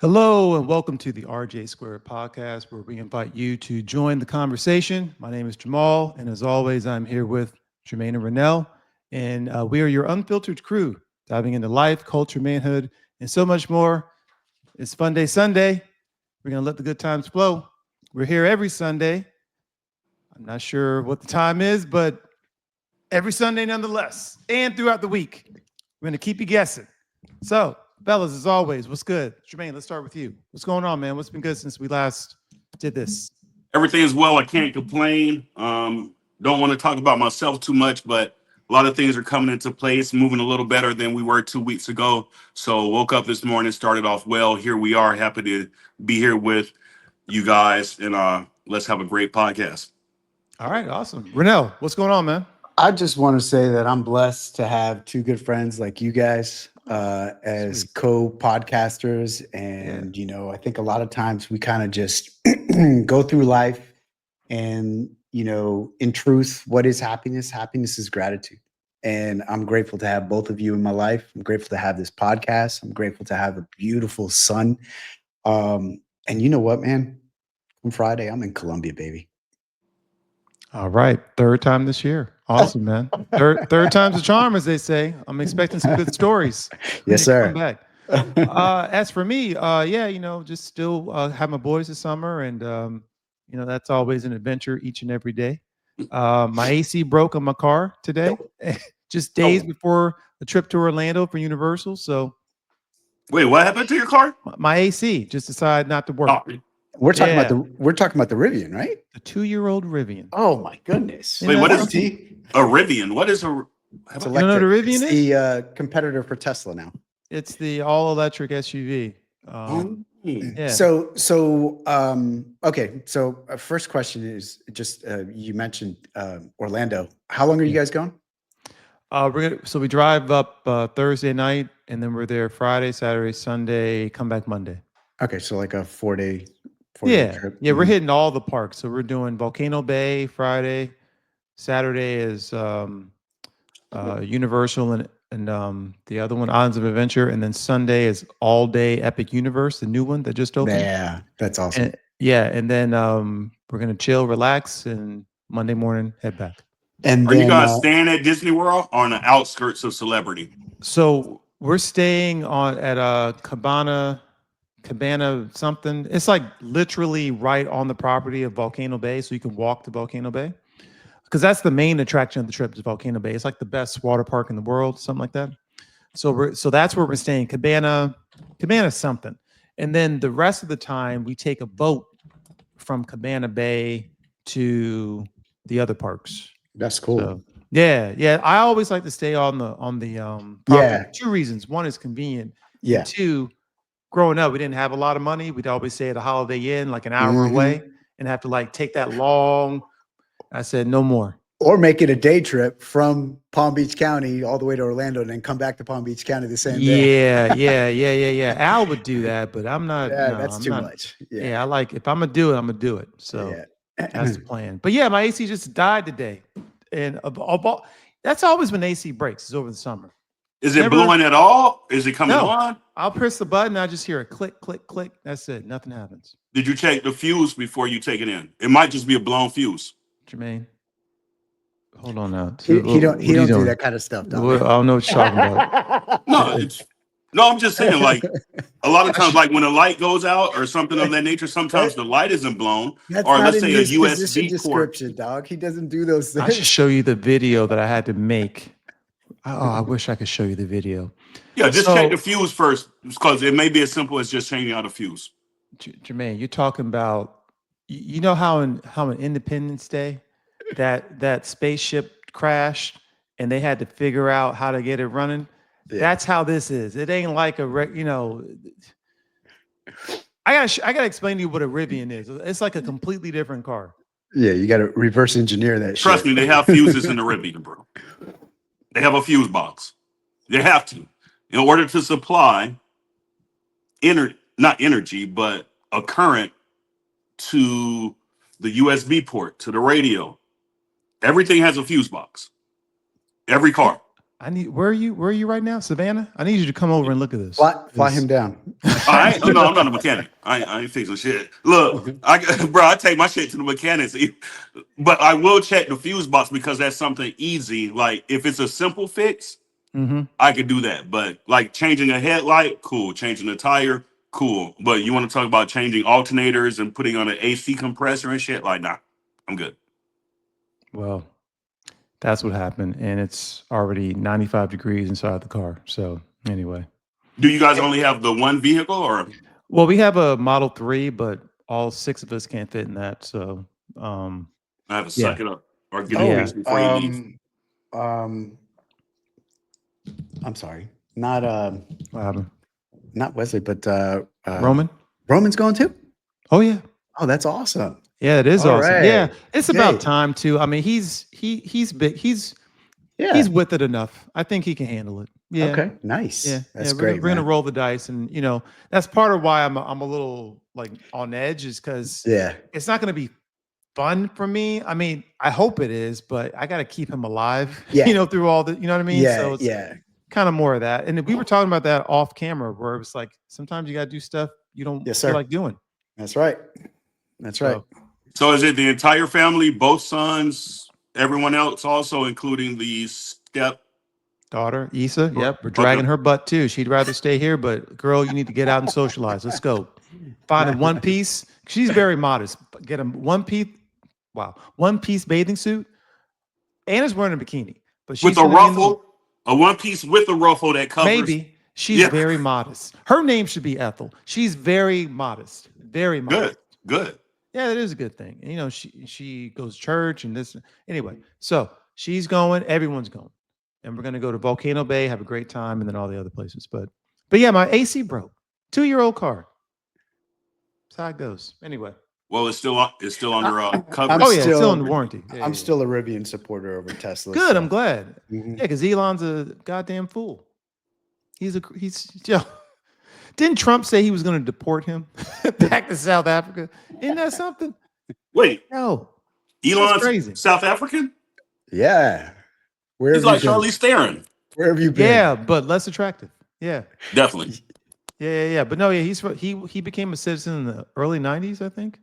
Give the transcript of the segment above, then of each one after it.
Hello and welcome to the RJ Squared podcast, where we invite you to join the conversation. My name is Jamal, and as always, I'm here with Jermaine and Reynel, and we are your unfiltered crew, diving into life, culture, manhood, and so much more. It's Funday Sunday. We're gonna let the good times flow. We're here every Sunday. I'm not sure what the time is, but every Sunday nonetheless, and throughout the week. We're gonna keep you guessing. So, fellas, as always, what's good? Jermaine, let's start with you. What's going on, man? What's been good since we last did this? Everything is well. I can't complain. Don't want to talk about myself too much, but a lot of things are coming into place, moving a little better than we were 2 weeks ago. So woke up this morning, started off well. Here we are, happy to be here with you guys, and let's have a great podcast. All right, awesome. Reynel, what's going on, man? I just want to say that I'm blessed to have two good friends like you guys as Sweet. co-podcasters. And, I think a lot of times we kind of just go through life and, in truth, what is happiness? Happiness is gratitude. And I'm grateful to have both of you in my life. I'm grateful to have this podcast. I'm grateful to have a beautiful son. And you know what, man? On Friday, I'm in Colombia, baby. All right, third time this year. Awesome, man. Third time's a charm, as they say. I'm expecting some good stories. Yes, sir. Come back. As for me, just still have my boys this summer, and that's always an adventure each and every day. My AC broke on my car today, just days before the trip to Orlando for Universal. So, Wait, what happened to your car? my AC just decided not to work. Oh, We're talking about the Rivian, right? The 2-year-old Rivian. Oh my goodness! wait, what is T? a Rivian? What is a? It's You don't know what a electric. Rivian It's is? the competitor for Tesla now. It's the all-electric SUV. Yeah. Okay. So first question is just you mentioned Orlando. How long are you guys going? So we drive up Thursday night, and then we're there Friday, Saturday, Sunday. Come back Monday. Okay, so like a 4-day. Yeah, Trip. we're hitting all the parks. So we're doing Volcano Bay Friday. Saturday is Universal and the other one, Islands of Adventure, and then Sunday is all day Epic Universe, the new one that just opened. Yeah, that's awesome. And then we're gonna chill, relax, and Monday morning head back. And Are then you guys staying at Disney World or on the outskirts of Celebrity? So we're staying at Cabana something. It's like literally right on the property of Volcano Bay, so you can walk to Volcano Bay. Because that's the main attraction of the trip is Volcano Bay. It's like the best water park in the world, something like that. So that's where we're staying, Cabana something. And then the rest of the time we take a boat from Cabana Bay to the other parks. that's cool. So, yeah. I always like to stay on the property. 2 reasons. One is convenient. Yeah. And 2, growing up, we didn't have a lot of money. We'd always stay at a Holiday Inn, like an hour Mhm. away, and have to like take that long. I said no more. Or make it a day trip from Palm Beach County all the way to Orlando and then come back to Palm Beach County the same day. Yeah. Al would do that, but I'm not. Yeah, no, that's I'm too not- much. Yeah, I like if I'm gonna do it, I'm gonna do it. So Yeah. that's the plan. But yeah, my AC just died today, and that's always when AC breaks is over the summer. Is it Never- blowing at all? Is it coming No. on? I'll press the button, I just hear a click, click, click. That's it. Nothing happens. Did you check the fuse before you take it in? It might just be a blown fuse. Jermaine, hold on now. He What don't are you do doing? that kind of stuff, I Dominic. don't know what you're talking about. No, I'm just saying, like, a lot of times, like when a light goes out or something of that nature, sometimes the light isn't blown. That's Or not let's in say a his USB position port. description, dog. He doesn't do those I should things. show you the video that I had to make. Oh, I wish I could show you the video. Yeah, just So- check the fuse first, because it may be as simple as just changing out a fuse. Jermaine, you're talking about you know how in Independence Day that spaceship crashed and they had to figure out how to get it running. Yeah. That's how this is. It ain't like I gotta explain to you what a Rivian is. It's like a completely different car. Yeah, you got to reverse engineer that Trust me, shit. they have fuses in the Rivian, bro. They have a fuse box. They have to. In order to supply not energy, but a current to the USB port, to the radio. Everything has a fuse box. Every car. Where are you right now, Savannah? I need you to come over and look at this. Fly him down. No, I'm not a mechanic. I ain't fixing shit. Look, bro, I take my shit to the mechanics, but I will check the fuse box because that's something easy. Like if it's a simple fix, Hmm. I could do that. But like changing a headlight, cool. Changing a tire, cool. But you want to talk about changing alternators and putting on an AC compressor and shit? Like, nah, I'm good. Well, that's what happened, and it's already 95 degrees inside the car. So anyway, Do you guys only have the one vehicle, or well, we have a Model 3, but all 6 of us can't fit in that. So I have to yeah, suck it up or get it yeah. fixed before you leave? Um, I'm sorry, not What happened? not Wesley, but Roman? Roman's going too. Oh yeah. Oh, that's awesome. Yeah, it is All awesome. Yeah, right. it's Okay. about time too. I mean, he's big. He's Yeah. with it enough. I think he can handle it. Yeah. Okay. Nice. Yeah. That's We're, great, we're gonna man. roll the dice, and that's part of why I'm a little like on edge, is because Yeah. it's not gonna be fun for me. I mean, I hope it is, but I got to keep him alive. Yeah. Through all the, you know what I mean. Yeah. So it's Yeah. kind of more of that. And we were talking about that off camera, where it was like sometimes you got to do stuff you don't Yes, feel sir. like doing. That's right. That's right. So, So is it the entire family, both sons, everyone else, also including the step? daughter Issa, yep, we're Okay. dragging her butt too. She'd rather stay here, but girl, you need to get out and socialize. Let's go. Find a one piece. She's very modest. Get a one piece. Wow, one piece bathing suit. Anna's wearing a bikini, but she's With a gonna be in the ruffle, a one piece with a ruffle that covers. maybe. She's Yeah. very modest. Her name should be Ethel. She's very modest. Very modest. Good. Yeah, that is a good thing. And, she goes to church and this. Anyway, so she's going. Everyone's going, and we're gonna go to Volcano Bay, have a great time, and then all the other places. But yeah, my AC broke. 2-year-old car. That's how it goes. Anyway. Well, it's still under coverage. I'm Oh yeah, it's still still- under warranty. Yeah, I'm yeah, still a Rivian supporter over Tesla. good. so- I'm glad. Mhm. Yeah, because Elon's a goddamn fool. He's yo. Didn't Trump say he was going to deport him back to South Africa? Isn't that something? Wait, No, Elon's crazy. South African? Yeah. Where He's have like you been? Charlize Theron. Where have you been? Yeah, but less attractive. Yeah, Definitely. yeah. But no, yeah, he became a citizen in the early '90s, I think.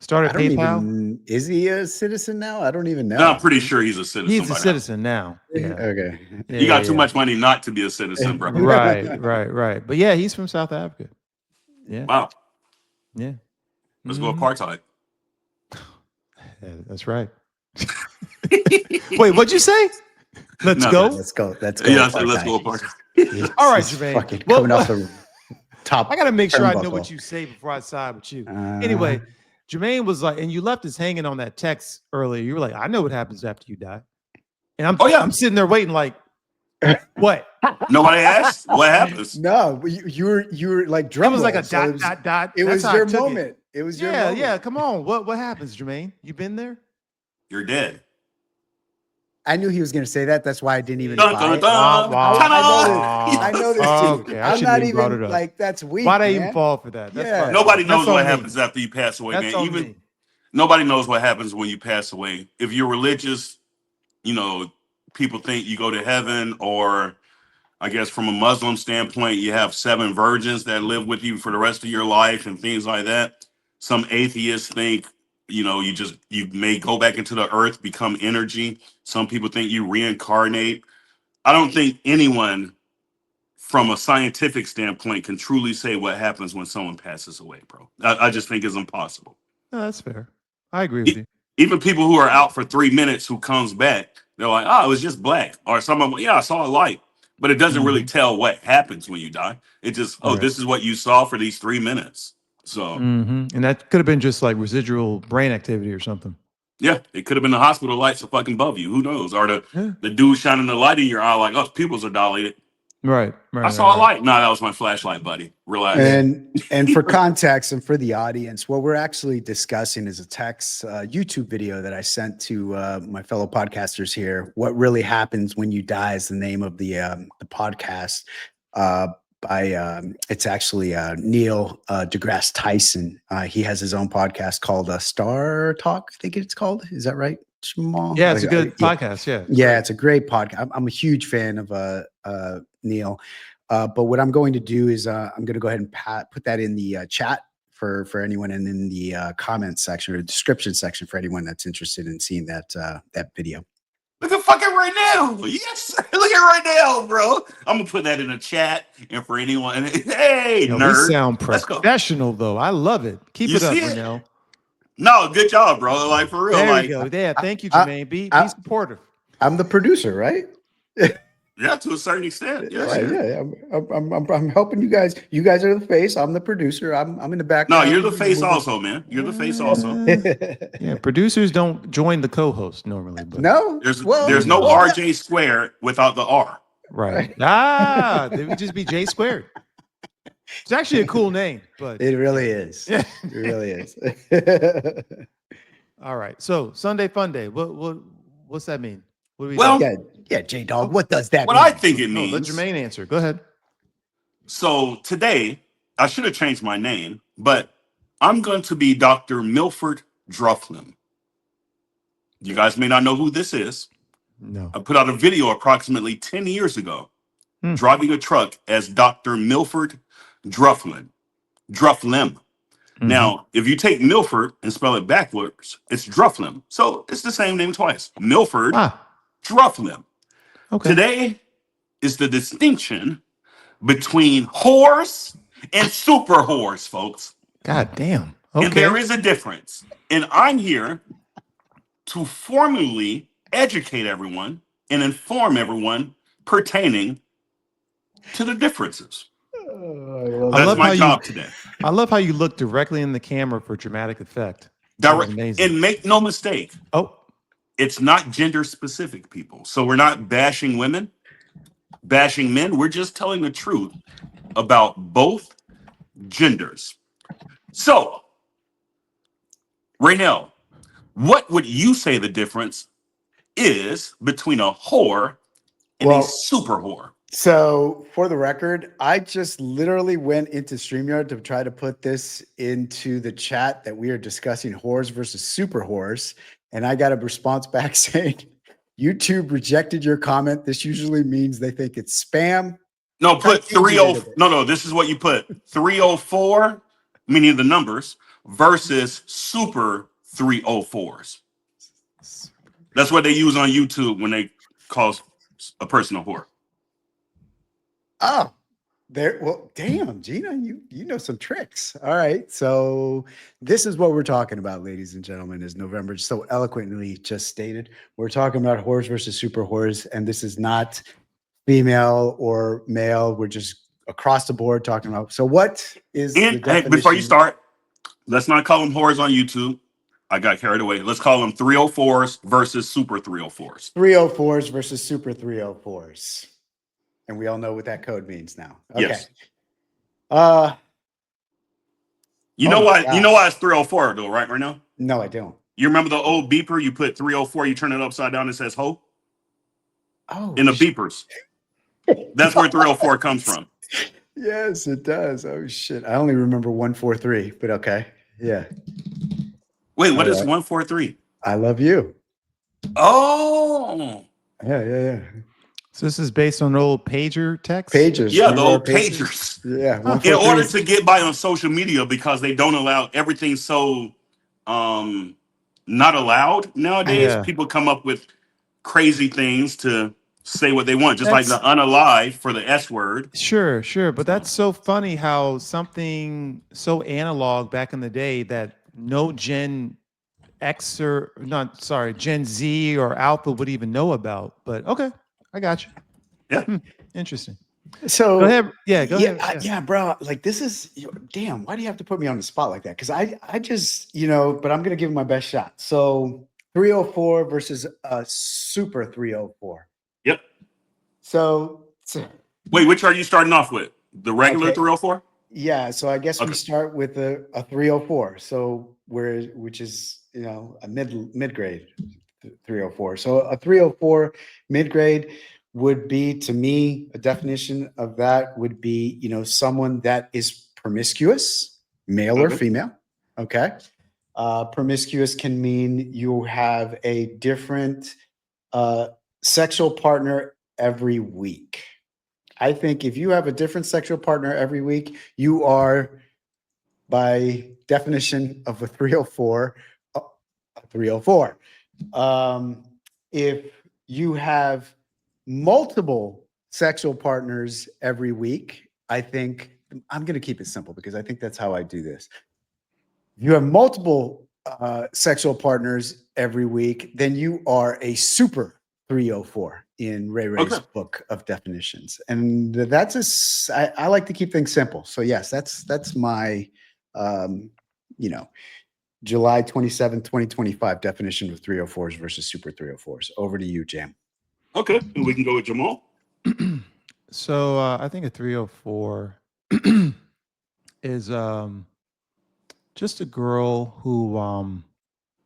I Started don't PayPal. even. Is he a citizen now? I don't even know. No, I'm pretty sure he's a citizen. He's a by now. citizen now. Yeah, Okay. yeah You got yeah, too yeah. much money not to be a citizen, bro. Right. But yeah, he's from South Africa. Yeah, Wow. yeah. Let's go Mhm. apartheid. Yeah, that's right. Wait, what'd you say? Let's No, go. Let's go. Let's go. Yeah, I said let's go apartheid. All right, He's Jermaine. Fucking Well, coming off the top. I got to make sure I know turnbuckle. what you say before I side with you. Uh, Anyway, Jermaine was like, and you left us hanging on that text earlier. You were like, I know what happens after you die. And Oh, yeah. I'm sitting there waiting like, what? Nobody asked what happens. No, but you were like It drum was like a roll, so dot, dot, dot. It That's was how I your took it. moment. It was your Yeah, moment. yeah. Come on. What happens, Jermaine? You been there? You're dead. I knew he was going to say that. That's why I didn't even Dun, buy dun, it. dun. I know this too. Okay, I I'm shouldn't not even brought even it up. like that's weak. Why'd I man. even fall for that? That's Yeah. fine. Nobody knows That's on what me. happens after you pass away, That's man. on Even me. nobody knows what happens when you pass away. If you're religious, people think you go to heaven, or I guess from a Muslim standpoint, you have 7 virgins that live with you for the rest of your life and things like that. Some atheists think, you may go back into the earth, become energy. Some people think you reincarnate. I don't think anyone from a scientific standpoint can truly say what happens when someone passes away, bro. I just think it's impossible. No, that's fair. I agree with you. Even people who are out for 3 minutes who comes back, they're like, oh, it was just black. Or someone, yeah, I saw a light. But it doesn't really tell what happens when you die. It just, Right. this is what you saw for these 3 minutes. So, And that could have been just like residual brain activity or something. yeah, it could have been the hospital lights fucking above you. Who knows? Or Yeah. the dude shining the light in your eye like, oh, pupils are dilated. Right. I saw a light. No, that was my flashlight, buddy. Relax. And for context and for the audience, what we're actually discussing is a text YouTube video that I sent to my fellow podcasters here. What really happens when you die is the name of the podcast. It's actually Neil deGrasse Tyson. He has his own podcast called Star Talk. I think it's called. Is that right, Jamal? Yeah, it's a good podcast. Yeah. Yeah, it's a great podcast. I'm a huge fan of Neil. But what I'm going to do is I'm going to go ahead and put that in the chat for anyone, and in the comment section or description section for anyone that's interested in seeing that video. Look at fucking Reynel. Yes. Look at Reynel, bro. I'm going to put that in the chat. And for anyone, hey, Yo, we nerd. sound Let's go. professional, though. I love it. Keep You it up, see it? Reynel. No, good job, bro. Like, for real. There Like, we go. Yeah, thank you, I- Jermaine. Be I- supportive. I'm the producer, right? yeah, to a certain extent. Yeah, Yeah, sure. yeah. I'm helping you guys. You guys are the face. I'm the producer. I'm in the No, background. you're the face also, man. You're the face also. Yeah, producers don't join the co-host normally, but No, There's well, there's no No. RJ squared without the R. right. Ah, they would just be J squared. It's actually a cool name, but it really is. yeah. It really is. All right. So Sunday Funday. What's that mean? What do we Well, do? yeah, J Dog. What does that What mean? I think it No, let means. Jermaine answer. Go ahead. So today, I should have changed my name, but I'm going to be Dr. Milford Drufflin. You guys may not know who this is. No. I put out a video approximately 10 years ago, Hmm. driving a truck as Dr. Milford Drufflin. Drufflim. Mhm. Now, if you take Milford and spell it backwards, it's Drufflim. So it's the same name twice. Milford Drufflim. Okay. Today is the distinction between whores and super whores, folks. God damn. And Okay. there is a difference. And I'm here to formally educate everyone and inform everyone pertaining to the differences. Oh, I That's love my how job today. I love how you look directly in the camera for dramatic effect. That was amazing. And make no mistake, Oh, it's not gender specific, people. So we're not bashing women, bashing men. We're just telling the truth about both genders. So, Reynel, what would you say the difference is between a whore and a super whore? So for the record, I just literally went into StreamYard to try to put this into the chat that we are discussing whores versus super whores. And I got a response back saying, YouTube rejected your comment. This usually means they think it's spam. No, put Change it a 30. bit. No, this is what you put. 304, meaning the numbers, versus super 304s. That's what they use on YouTube when they call a person a whore. Oh, there. Well, damn, Gina, you know some tricks. All right. So this is what we're talking about, ladies and gentlemen, as November so eloquently just stated. We're talking about whores versus super whores, and this is not female or male. We're just across the board talking about. So what is the And hey, definition? before you start, let's not call them whores on YouTube. I got carried away. Let's call them 304s versus super 304s. 304s versus super 304s. And we all know what that code means now. Okay. Yes. You Oh know my why? gosh. You know why it's 304 though, right? Right now. No, I don't. You remember the old beeper? You put 304. You turn it upside down. It says "ho" Oh, in the beepers. That's where 304 comes from. Yes, it does. Oh shit. I only remember 143, but okay. Yeah. Wait, what All is right. 143? I love you. Oh, Yeah. so this is based on old pager text? Pagers. yeah, the Remember our old pagers. Yeah. Huh. In 143 order is- to get by on social media, because they don't allow everything so not allowed nowadays. Yeah. People come up with crazy things to say what they want, just like That's- the unalive for the S word. Sure. But that's so funny how something so analog back in the day that no Gen X or not, sorry, Gen Z or Alpha would even know about. But okay, I got you. Yeah. Interesting. So Go ahead. Yeah, go ahead. Yeah, bro. Like this is damn. Why do you have to put me on the spot like that? Because I just but I'm gonna give it my best shot. So 304 versus a super 304. Yep. So Wait, which are you starting off with? The regular Okay. 304? yeah. So I guess we Okay. start with a 304. So which is a mid grade 304. So a 304 mid grade would be, to me, a definition of that would be, someone that is promiscuous, male or Okay. female. Okay. Promiscuous can mean you have a different sexual partner every week. I think if you have a different sexual partner every week, you are, by definition of a 304, a 304. If you have multiple sexual partners every week, I think I'm going to keep it simple because I think that's how I do this. If you have multiple sexual partners every week, then you are a super 304 in Ray Ray's Okay. book of definitions. And I like to keep things simple. So yes, that's my, you know, July 27, 2025 definition of 304s versus super 304s. Over to you, Jam. Okay. And we can go with Jamal. So I think a 304 is just a girl who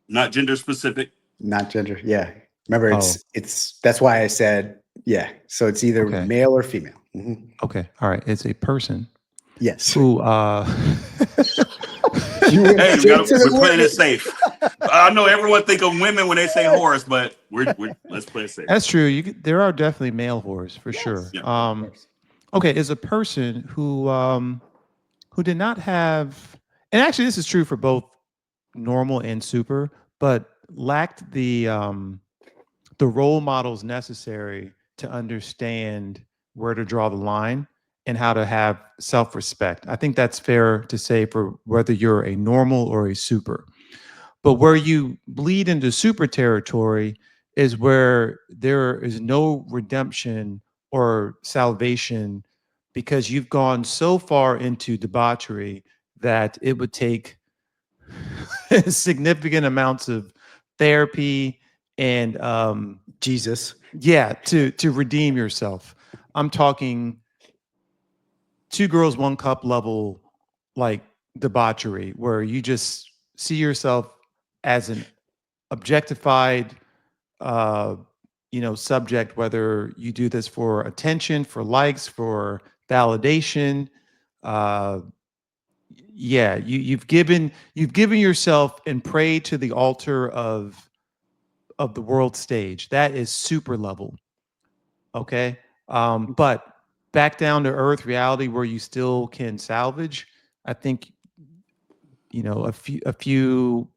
Not gender specific. Not gender. Yeah. Remember, Oh. it's that's why I said, yeah. So it's either Okay. male or female. Mhm. Okay. All right. It's a person Yes. who You went Hey, straight to the we're playing women. it safe. I know everyone think of women when they say horse, but let's play it safe. that's true. There are definitely male whores for sure. Yeah. Of course. Okay, is a person who did not have, and actually this is true for both normal and super, but lacked the role models necessary to understand where to draw the line and how to have self-respect. I think that's fair to say for whether you're a normal or a super. But where you bleed into super territory is where there is no redemption or salvation because you've gone so far into debauchery that it would take significant amounts of therapy and Jesus. yeah, to redeem yourself. I'm talking two girls, one cup level, like debauchery, where you just see yourself as an objectified, uh, subject. Whether you do this for attention, for likes, for validation, uh, yeah, you've given yourself and prayed to the altar of the world stage. That is super level. Okay. But back down to earth reality where you still can salvage, I think, a few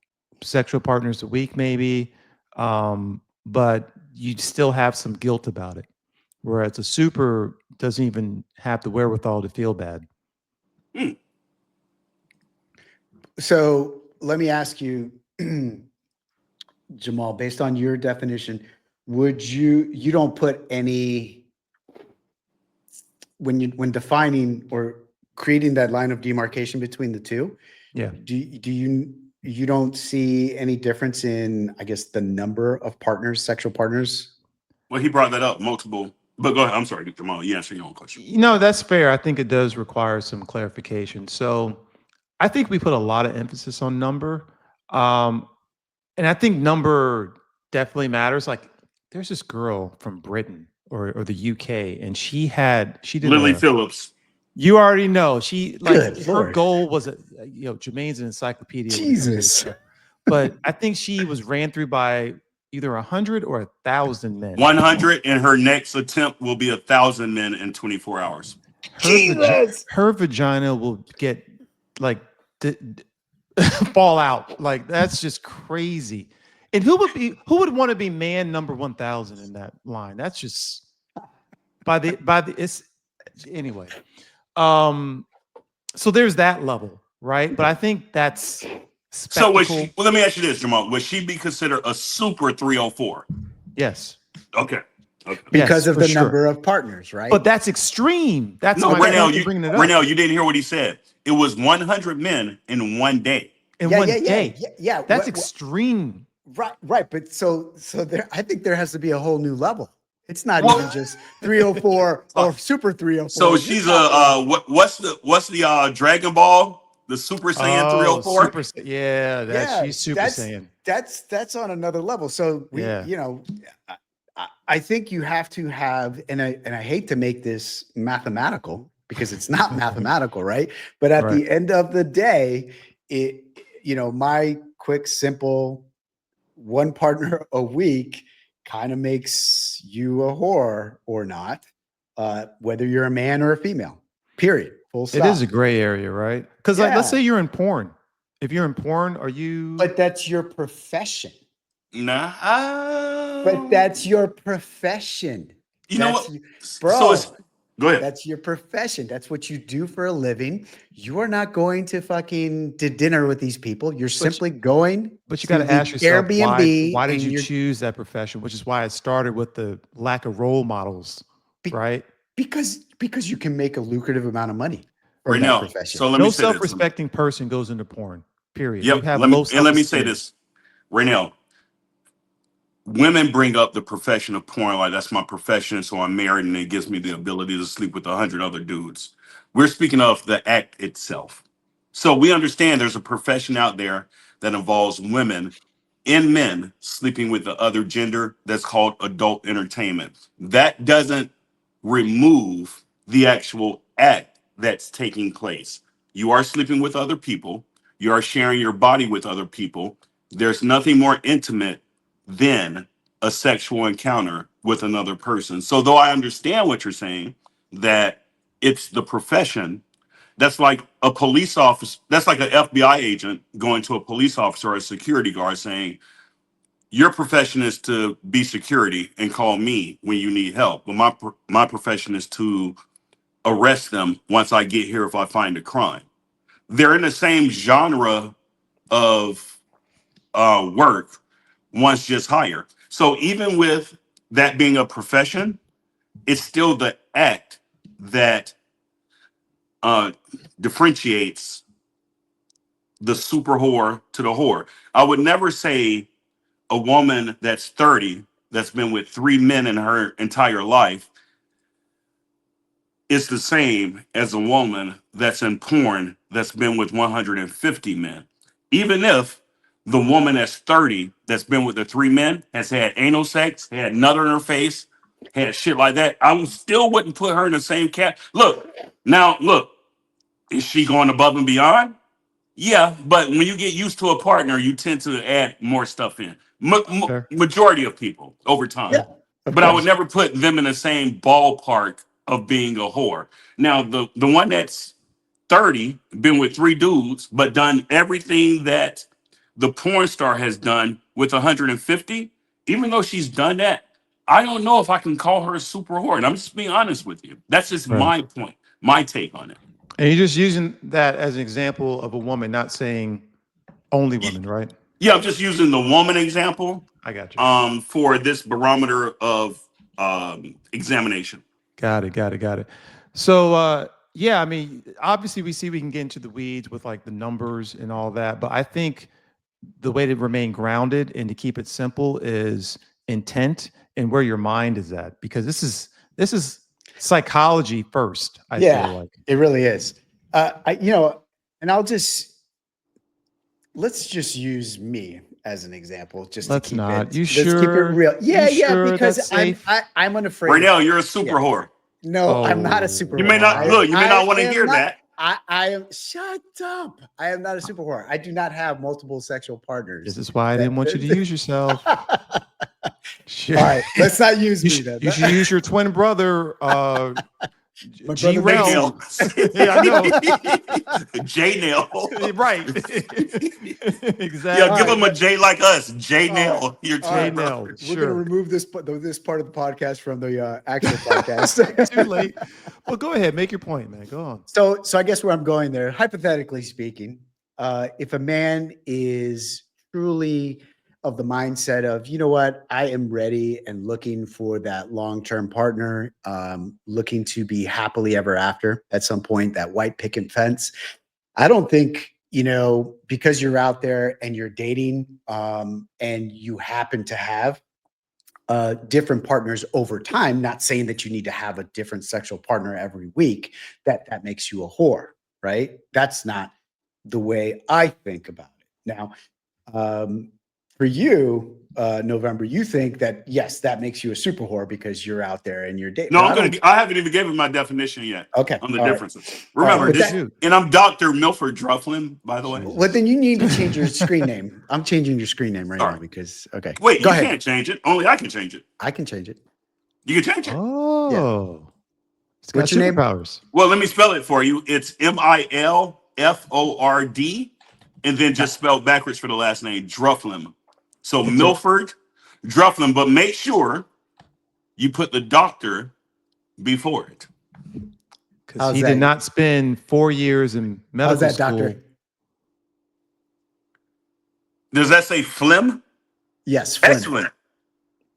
sexual partners a week, maybe. But you still have some guilt about it. Whereas a super doesn't even have the wherewithal to feel bad. Hmm. So let me ask you, Jamal, based on your definition, you don't put any when defining or creating that line of demarcation between the two, Yeah. you don't see any difference in, I guess, the number of partners, sexual partners? Well, he brought that up multiple. But go ahead. I'm sorry, Jamal. You answer your own question. That's fair. I think it does require some clarification. So I think we put a lot of emphasis on number. Um, and I think number definitely matters. Like there's this girl from Britain or the UK, and she did Lily Phillips. you already know she like Good her Lord. goal was Jermaine's an encyclopedia when it comes to this Jesus. stuff. But I think she was ran through by either 100 or 1,000 men. 100, and her next attempt will be 1,000 men in 24 hours. Her vagina will get like fall out. Like that's just crazy. And who would want to be man number 1,000 in that line? That's just it's anyway. So there's that level, right? But I think that's So spectacle. let me ask you this, Jamal. Would she be considered a super 304? Yes. Okay. Because Yes, of for the sure. number of partners, right? But that's extreme. That's No, my Reynel, point in bringing it up. Reynel, you didn't hear what he said. It was 100 men in one day. In one day. Yeah. That's extreme. Right. But so there, I think there has to be a whole new level. It's not What? even just 304 or super 304. So she's a what's the Dragon Ball? The Super Saiyan 304? She's Super Saiyan. That's on another level. So I think you have to have, and I hate to make this mathematical because it's not mathematical, right? But at the end of the day, my quick, simple one partner a week kind of makes you a whore or not. whether you're a man or a female. Period. Full stop. It is a gray area, right? Because like, let's Yeah. say you're in porn. If you're in porn, are you? But that's your profession. Nah. But that's your profession. You know That's what? bro. So it's go ahead. That's your profession. That's what you do for a living. You are not going to fucking to dinner with these people. You're simply going. But you to got to the ask yourself Airbnb. why did and you you're- choose that profession? Which is why I started with the lack of role models, right? Because you can make a lucrative amount of money from Right that now. profession. So let No me say this. self-respecting person goes into porn. Period. Yep. You have Let low me say self-esteem. this. Reynel, women bring up the profession of porn like that's my profession, so I'm married and it gives me the ability to sleep with 100 other dudes. We're speaking of the act itself. So we understand there's a profession out there that involves women and men sleeping with the other gender that's called adult entertainment. That doesn't remove the actual act that's taking place. You are sleeping with other people, you are sharing your body with other people. There's nothing more intimate than a sexual encounter with another person. So, though I understand what you're saying, that it's the profession, that's like a police officer, that's like an FBI agent going to a police officer or a security guard saying, your profession is to be security and call me when you need help. But my profession is to arrest them once I get here if I find a crime. They're in the same genre of work, one's just higher. So even with that being a profession, it's still the act that uh, differentiates the super whore to the whore. I would never say a woman that's 30 that's been with 3 men in her entire life is the same as a woman that's in porn that's been with 150 men. Even if the woman that's 30 that's been with the 3 men has had anal sex, had nut on her face, had shit like that, I still wouldn't put her in the same cat. Look, is she going above and beyond? Yeah, but when you get used to a partner, you tend to add more stuff in. Fair. Majority of people over time. Yeah, of But I would course. never put them in the same ballpark of being a whore. Now, the one that's 30, been with 3 dudes, but done everything that the porn star has done with 150, even though she's done that, I don't know if I can call her a super whore. And I'm just being honest with you. That's just Right. my point, my take on it. And you're just using that as an example of a woman, not saying only women, right? Yeah, I'm just using the woman example I got you. for this barometer of examination. Got it. So, yeah, I mean, obviously, we can get into the weeds with like the numbers and all that, but I think the way to remain grounded and to keep it simple is intent and where your mind is at, because this is psychology first. I feel Yeah, like. it really is. And let's just use me as an example, just Let's to keep not. it. You Let's keep it sure? real. Yeah, You sure because that's safe? I'm unafraid. Right of now, it. you're a super Yeah. whore. No, I'm not a super Oh, You whore. may not wow. look. You may not want to am hear not- that. I am. Shut up. I am not a super whore. I do not have multiple sexual partners. This is why I didn't want you to use yourself. Shit. All right, let's not use You me should, then. you should use your twin brother, My G brother J Rel. Nail. Yeah, I know. J Nail. Right. Yeah, Exactly. give him a J like us. J All Nail. Your All J twin Nell. brother. We're gonna Sure. remove this part of the podcast from the actual podcast. Too late. Well, go ahead. Make your point, man. Go on. So I guess where I'm going there, hypothetically speaking, if a man is truly of the mindset of, you know what, I am ready and looking for that long-term partner, looking to be happily ever after at some point, that white picket fence. I don't think, because you're out there and you're dating, and you happen to have different partners over time, not saying that you need to have a different sexual partner every week, that makes you a whore, right? That's not the way I think about it. Now, for you, November, you think that, yes, that makes you a super whore because you're out there and you're dating. No, I haven't even given my definition yet Okay. on the all right. differences. Remember, but this, that- and I'm Dr. Milford Drufflin, by the way. Well, then you need to change your screen name. I'm changing your screen name right All now right. because, okay. Wait, Go you ahead. can't change it. Only I can change it. I can change it. You can change it. Oh. It's got What's your name? superpowers. Well, let me spell it for you. It's Milford, and then just spelled backwards for the last name, Drufflin. So It's a, Milford, Drufflin, but make sure you put the doctor before it. Because how's he that? did not spend 4 years in How's medical that, school. doctor? Does that say phlegm? Yes, Flynn. Excellent.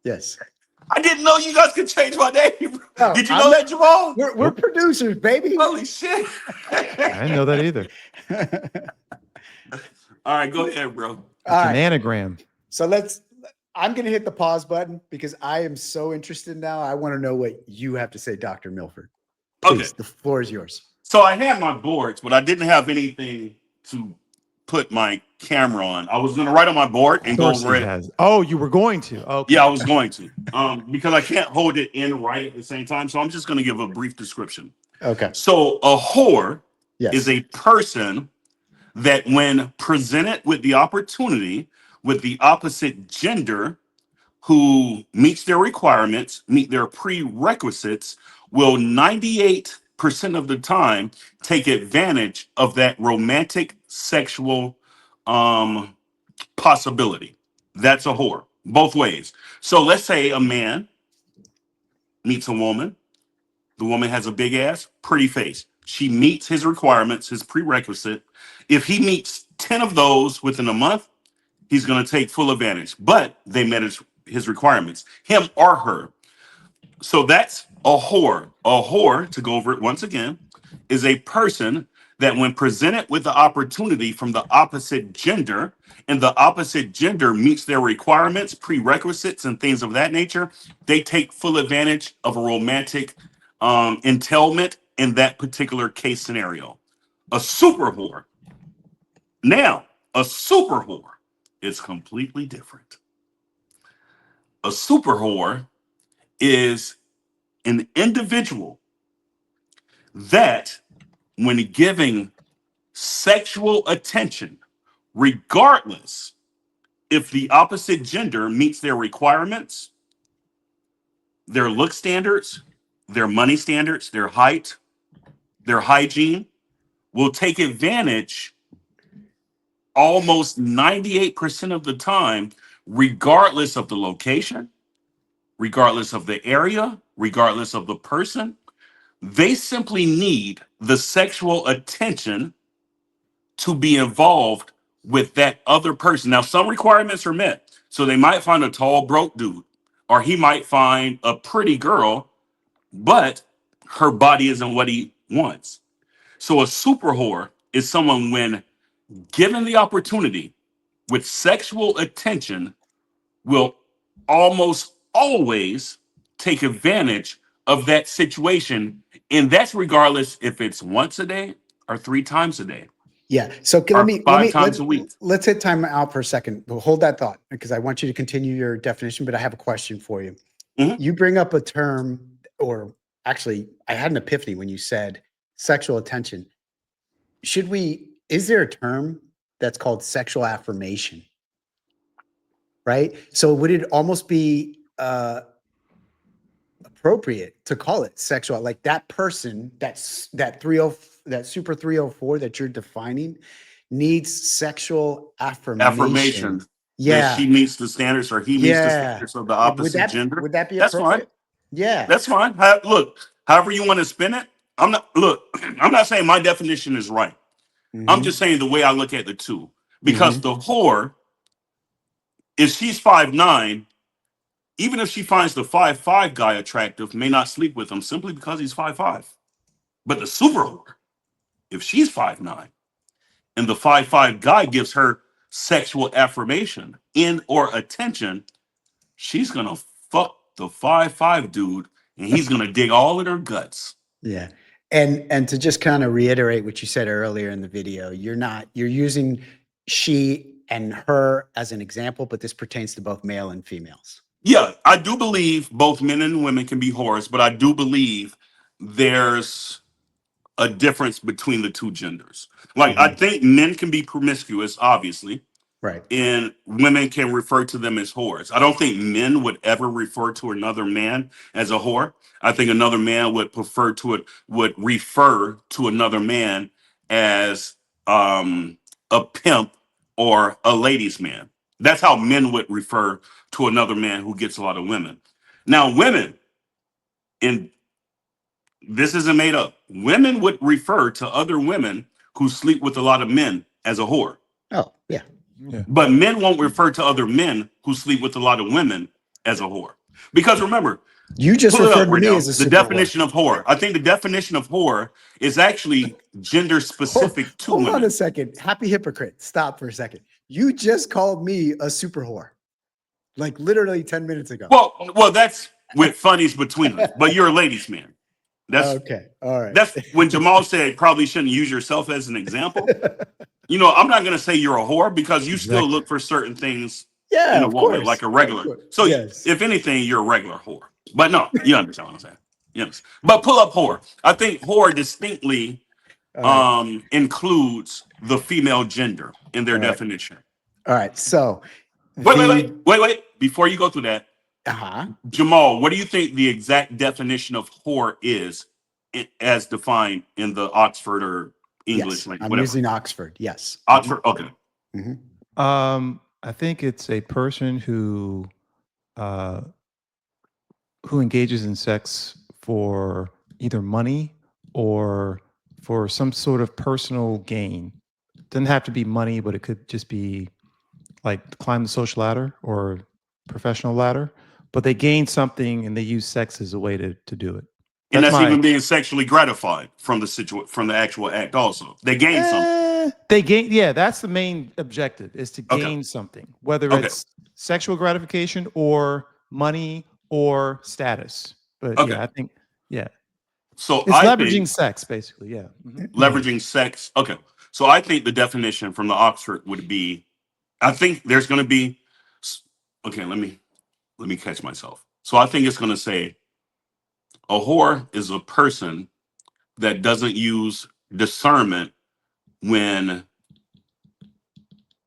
Yes. I didn't know you guys could change my name. No, Did you know that, Jamal? We're Nope. producers, baby. Holy shit. I didn't know that either. All right, go ahead, bro. It's All an right. anagram. So I'm going to hit the pause button because I am so interested now. I want to know what you have to say, Dr. Milford. Please, Okay. the floor is yours. So I had my boards, but I didn't have anything to put my camera on. I was going to write on my board and Of go course over he it. has. Oh, you were going to. Okay. Yeah, I was going to. Because I can't hold it in right at the same time. So I'm just going to give a brief description. Okay. So a whore Yes. is a person that when presented with the opportunity with the opposite gender who meets their requirements, meet their prerequisites, will 98% of the time take advantage of that romantic sexual possibility. That's a whore, both ways. So let's say a man meets a woman. The woman has a big ass, pretty face. She meets his requirements, his prerequisite. If he meets 10 of those within a month, he's going to take full advantage. But they met his requirements, him or her. So that's a whore. A whore, to go over it once again, is a person that when presented with the opportunity from the opposite gender, and the opposite gender meets their requirements, prerequisites, and things of that nature, they take full advantage of a romantic entailment in that particular case scenario. A super whore. Now, a super whore is completely different. A super whore is an individual that, when giving sexual attention, regardless if the opposite gender meets their requirements, their look standards, their money standards, their height, their hygiene, will take advantage almost 98% of the time, regardless of the location, regardless of the area, regardless of the person. They simply need the sexual attention to be involved with that other person. Now, some requirements are met. So they might find a tall, broke dude, or he might find a pretty girl, but her body isn't what he wants. So a super whore is someone, when given the opportunity with sexual attention, will almost always take advantage of that situation. And that's regardless if it's once a day or 3 times a day Yeah. So or 5 times a week. let's hit time out for a second. We'll hold that thought because I want you to continue your definition, but I have a question for you. Mhm. You bring up a term, or actually, I had an epiphany when you said sexual attention. Is there a term that's called sexual affirmation? Right. So would it almost be appropriate to call it sexual, like that person that super 304 that you're defining needs sexual affirmation. Affirmation that Yeah. she meets the standards or he meets the Yeah. standards of the opposite gender. Would that be That's fine. appropriate? Yeah. That's fine. Look, however you want to spin it. I'm not saying my definition is right. I'm Mhm. just saying the way I look at the two. Because Mhm. the whore, if she's 5'9", even if she finds the 5'5" guy attractive, may not sleep with him simply because he's 5'5". But the super whore, if she's 5'9", and the 5'5" guy gives her sexual affirmation and or attention, she's gonna fuck the 5'5" dude, and he's gonna dig all in her guts. Yeah. And to just kind of reiterate what you said earlier in the video, you're using she and her as an example, but this pertains to both male and females. Yeah, I do believe both men and women can be whores, but I do believe there's a difference between the two genders. Like, I Mhm. think men can be promiscuous, obviously, Right. and women can refer to them as whores. I don't think men would ever refer to another man as a whore. I think another man would refer to another man as a pimp or a ladies' man. That's how men would refer to another man who gets a lot of women. Now, women, and this isn't made up, women would refer to other women who sleep with a lot of men as a whore. Oh, yeah. Yeah. But men won't refer to other men who sleep with a lot of women as a whore. Because remember, You just pull it referred up to right me now. as a The super whore. definition of whore. I think the definition of whore is actually gender specific to Hold on women. a second. Happy hypocrite. Stop for a second. You just called me a super whore. Like literally 10 minutes ago. Well, that's with funnies between us. But you're a ladies' man. Okay. All right. That's when Jamal said probably shouldn't use yourself as an example. I'm not going to say you're a whore because you still Exactly. look for certain things Yeah, in a of woman, course. like a regular. Of course. So Yes. if anything, you're a regular whore. But no, you understand what I'm saying. Yes. But pull up whore. I think whore distinctly All right. includes the female gender in their All right. definition. All right. So Wait. Before you go through that, uh-huh. Jamal, what do you think the exact definition of whore is as defined in the Oxford or English, Yes. like I'm whatever? using Oxford. Yes. Oxford, okay. Mhm. I think it's a person uh, who engages in sex for either money or for some sort of personal gain. Doesn't have to be money, but it could just be like climb the social ladder or professional ladder. But they gain something and they use sex as a way to do it. And That's that's my even being sexually gratified from the actual act also. They gain something. they gain, yeah, that's the main objective, is to Okay. gain something, whether Okay. it's sexual gratification or money or status. But Okay. yeah, I think, yeah, So it's I leveraging think sex basically. Yeah. Mhm. leveraging sex. Okay. So I think the definition from the Oxford would be, I think there's going to be, okay, let me catch myself. So I think it's going to say a whore is a person that doesn't use discernment when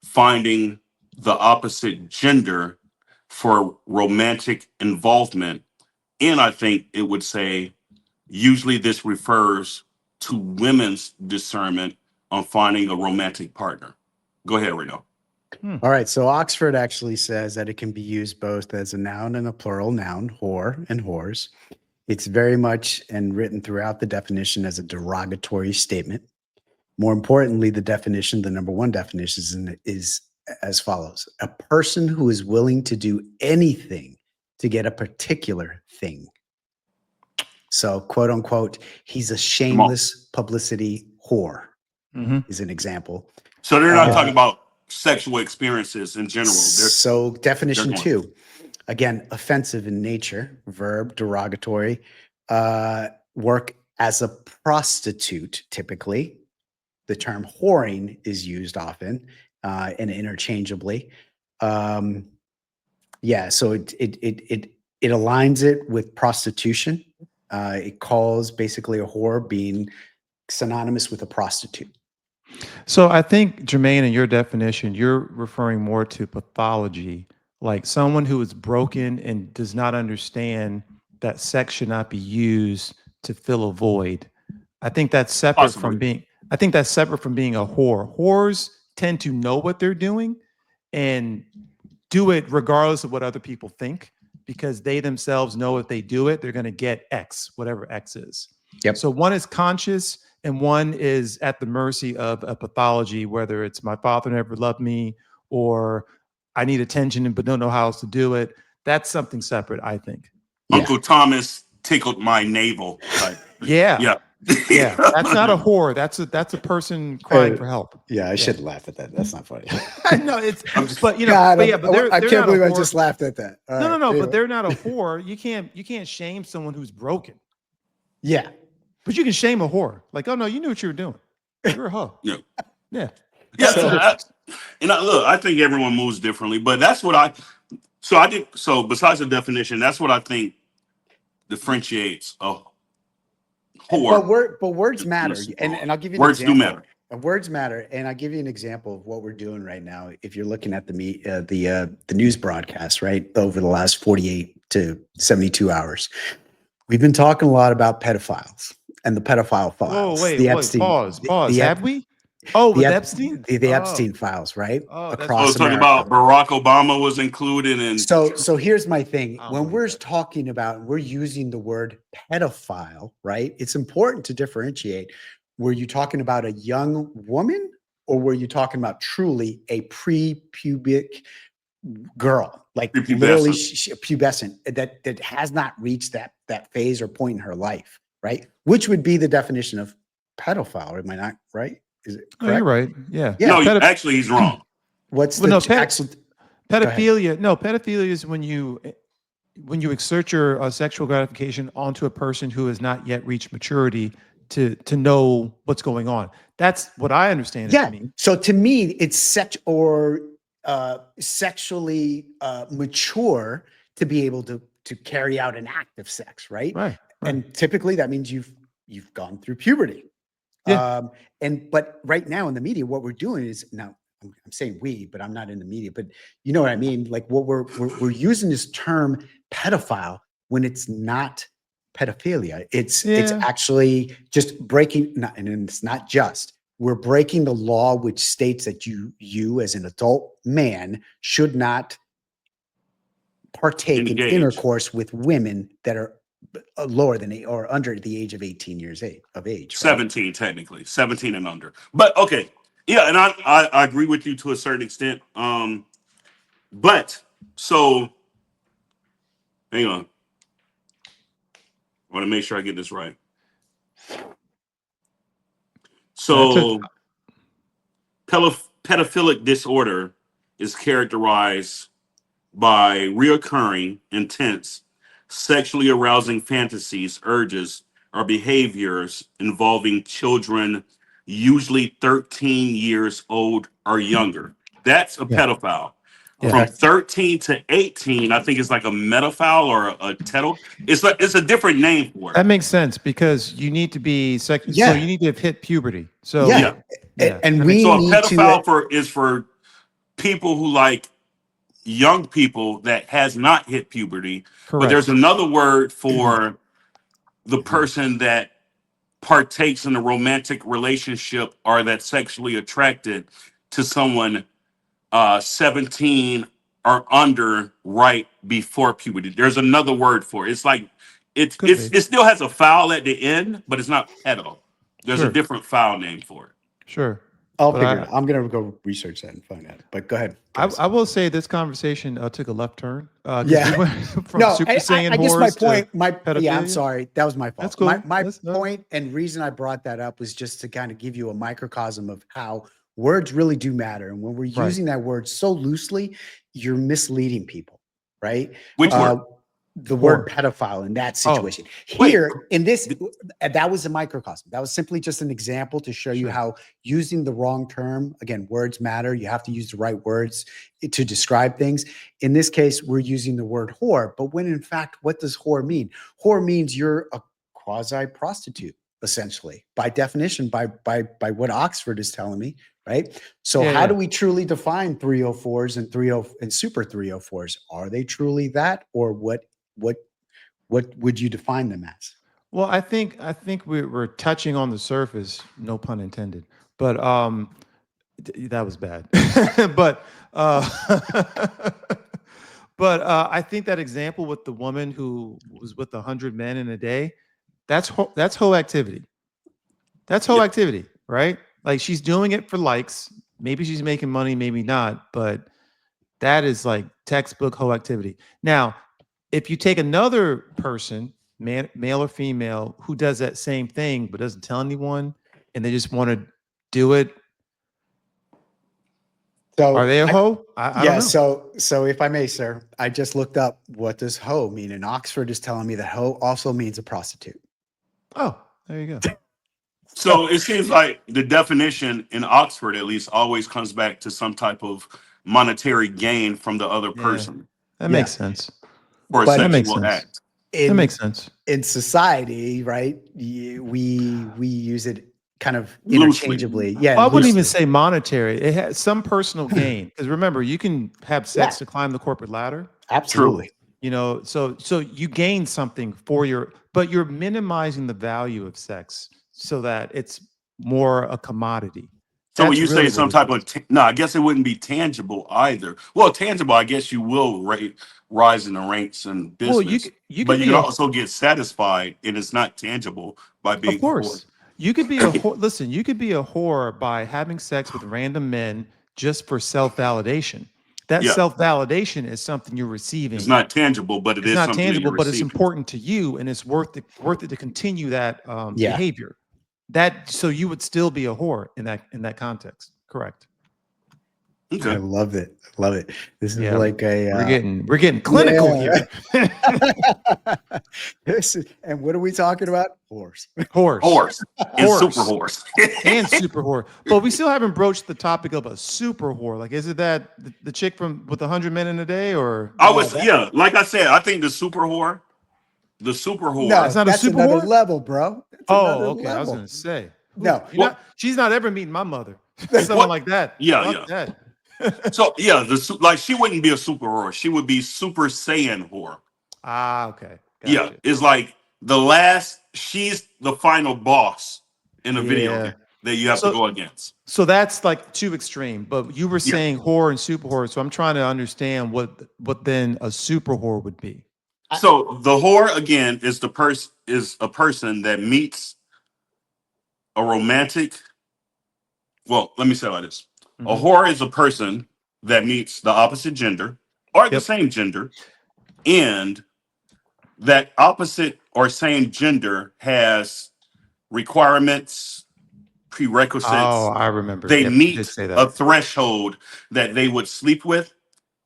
finding the opposite gender for romantic involvement. And I think it would say, usually this refers to women's discernment on finding a romantic partner. Go ahead, Reynel. All right. So Oxford actually says that it can be used both as a noun and a plural noun, whore and whores. It's very much and written throughout the definition as a derogatory statement. More importantly, the definition, the number one definition is as follows: a person who is willing to do anything to get a particular thing. So, quote unquote, he's a Come on. shameless publicity whore, Mhm. is an example. So they're not Yeah. talking about sexual experiences in general. So, They're definition going. two, again, offensive in nature, verb, derogatory, work as a prostitute, typically. The term whoring is used often and interchangeably. Yeah, so it aligns it with prostitution. It calls basically a whore being synonymous with a prostitute. So I think, Jermaine, in your definition, you're referring more to pathology, like someone who is broken and does not understand that sex should not be used to fill a void. I think that's separate from Possibly. being. I think that's separate from being a whore. Whores tend to know what they're doing and do it regardless of what other people think, because they themselves know if they do it, they're going to get X, whatever X is. Yep. So one is conscious and one is at the mercy of a pathology, whether it's my father never loved me or I need attention but don't know how else to do it. That's something separate, I think. Yeah. Uncle Thomas tickled my navel type. Yeah. Yeah. Yeah. That's not a whore. That's a person crying for help. Yeah, I Yeah. shouldn't laugh at that. That's not funny. No, it's I'm just- but you know, God, but yeah, but they're I they're can't not a believe I whore. just laughed at that. All No, right, but anyway. they're not a whore. You can't shame someone who's broken. Yeah. But you can shame a whore. Like, oh no, you knew what you were doing. You're a hoe. Yeah. Yeah. Yeah. That's the difference. Look, I think everyone moves differently, but that's what so besides the definition, that's what I think differentiates a whore. But words matter. Listen, And I'll give you an words do example. matter. Words matter, and I'll give you an example of what we're doing right now. If you're looking at the news broadcast, right, over the last 48 to 72 hours, we've been talking a lot about pedophiles and the pedophile Whoa, files, wait, wait, pause, pause. the, Have we? Oh, the, with Ep- Epstein? the Oh, Epstein files, right, oh, that's Oh, across talking America. about Barack Obama was included and So here's my thing. I don't When believe we're that. talking about, we're using the word pedophile, right? It's important to differentiate. Were you talking about a young woman, or were you talking about truly a pre-pubic girl, like literally prepubescent. pubescent, that has not reached that phase or point in her life, right? Which would be the definition of pedophile? Am I not right? Is it Oh, you're correct? right. Yeah. Yeah. No, Pedop- actually, he's wrong. What's well, the no, actual? Go ahead. pedophilia. No, pedophilia is when you exert your sexual gratification onto a person who has not yet reached maturity to know what's going on. That's what I understand it to Yeah. mean. So to me, it's sexually mature to be able to carry out an act of sex, right? Right. Right. And typically that means you've gone through puberty. Yeah. But right now in the media, what we're doing is now I'm saying we, but I'm not in the media, but you know what I mean? Like what we're using this term pedophile when it's not pedophilia. It's Yeah. actually just breaking, and it's not just, we're breaking the law which states that you as an adult man should not partake in Engage. intercourse with women that are lower than or under the age of 18 years of age. Right? 17 technically, 17 and under. But okay, yeah, and I agree with you to a certain extent. But so hang on, I want to make sure I get this right. So pedophilic disorder is characterized by reoccurring, intense, sexually arousing fantasies, urges, or behaviors involving children, usually 13 years old or younger. That's a Yeah. pedophile. Yeah. From 13 to 18, I think it's like a metaphile or a teto. It's a different name for it. That makes sense because you need to be so Yeah. you need to have hit puberty. So Yeah. Yeah. And that we makes So a need pedophile is for people who like young people that has not hit puberty. But there's correct. another word for the person that partakes in a romantic relationship or that's sexually attracted to someone 17 or under right before puberty. There's another word for it. It's like Could be. it still has a foul at the end, but it's not pedo. There's a Sure. different foul name for it. Sure. I'll But figure it out. I'm gonna go research that and find out. But go ahead. guys. I will say this conversation took a left turn. 'Cause Yeah. we went from No, Super Saiyan I guess my whores to point, yeah, I'm pedophilia. sorry. That was my fault. That's cool. My That's- point and reason I brought that up was just to kind of give you a microcosm of how words really do matter. And when we're Right. using that word so loosely, you're misleading people, right? Which word? The word Whore. pedophile in that Oh, situation. wait. Here in this, that was a microcosm. That was simply just an example to show you Sure. how using the wrong term, again, words matter. You have to use the right words to describe things. In this case, we're using the word whore, but when in fact, what does whore mean? Whore means you're a quasi prostitute, essentially, by definition, by what Oxford is telling me, right? So Yeah, how yeah. do we truly define 304s and 30 and super 304s? Are they truly that, or what would you define them as? Well, I think we're touching on the surface, no pun intended. But that was bad. but I think that example with the woman who was with 100 men in a day, that's whole activity. That's whole Yep. activity, right? Like she's doing it for likes. Maybe she's making money, maybe not, but that is like textbook whole activity. Now, if you take another person, male or female, who does that same thing but doesn't tell anyone, and they just want to do it, So are they a hoe? I don't yeah, know. so if I may, sir, I just looked up what does hoe mean, and Oxford is telling me that hoe also means a prostitute. Oh, there you go. So it seems like the definition in Oxford, at least, always comes back to some type of monetary gain from the other Yeah, person that Yeah. makes sense. for a But That makes sexual sense. act. That in makes sense. in society, right? We use it kind of Loosely. interchangeably. Yeah, I wouldn't even loosely. say monetary. It has some personal gain. Because remember, you can have sex Yeah. to climb the corporate ladder. Absolutely. You know, so you gain something for but you're minimizing the value of sex so that it's more a commodity. So when That's you say really what some it type is. of no, I guess it wouldn't be tangible either. Well, tangible, I guess you will rise in the ranks in Well, business, you but could you be can a also get satisfied, and it's not tangible by Of being poor. course. You could be a whore. Listen, you could be a whore by having sex with random men just for self-validation. That Yeah, self-validation is something you're it's receiving. not tangible, but it It's is not something that you're tangible, but it's receiving. important to you, and it's worth it to continue that Yeah. behavior. That so you would still be a whore in that context. Correct. I Okay. love it. I love it. This is Yeah, like a we're getting clinical yeah. here. And what are we talking about? Horse. Horse, Horse and super horse, horse. and super whore. But we still haven't broached the topic of a super whore. Like, is it that the chick from with 100 men in a day, or I No, was, yeah, like I said, I think the super that's whore. no, not a that's super another whore? level, bro. That's Oh, another okay. I was gonna level. say, who's No. you're Well, not? She's not ever meeting my mother. Someone what? like that. Yeah, Fuck yeah. that. So yeah, like she wouldn't be a super whore. She would be Super Saiyan whore. Ah, okay, Yeah, gotcha. it's like the last. She's the final boss in a video Yeah. game that you have to So, go against. so that's like too extreme. But you were Yeah. saying whore and super whore, so I'm trying to understand what then a super whore would be. I, So the whore again is a person that meets a romantic. Well, let me say it like this: a Mhm. whore is a person that meets the opposite gender or the Yep. same gender, and that opposite or same gender has requirements, Oh, prerequisites. I remember. They Yep, you did meet say a that. threshold that they would sleep with,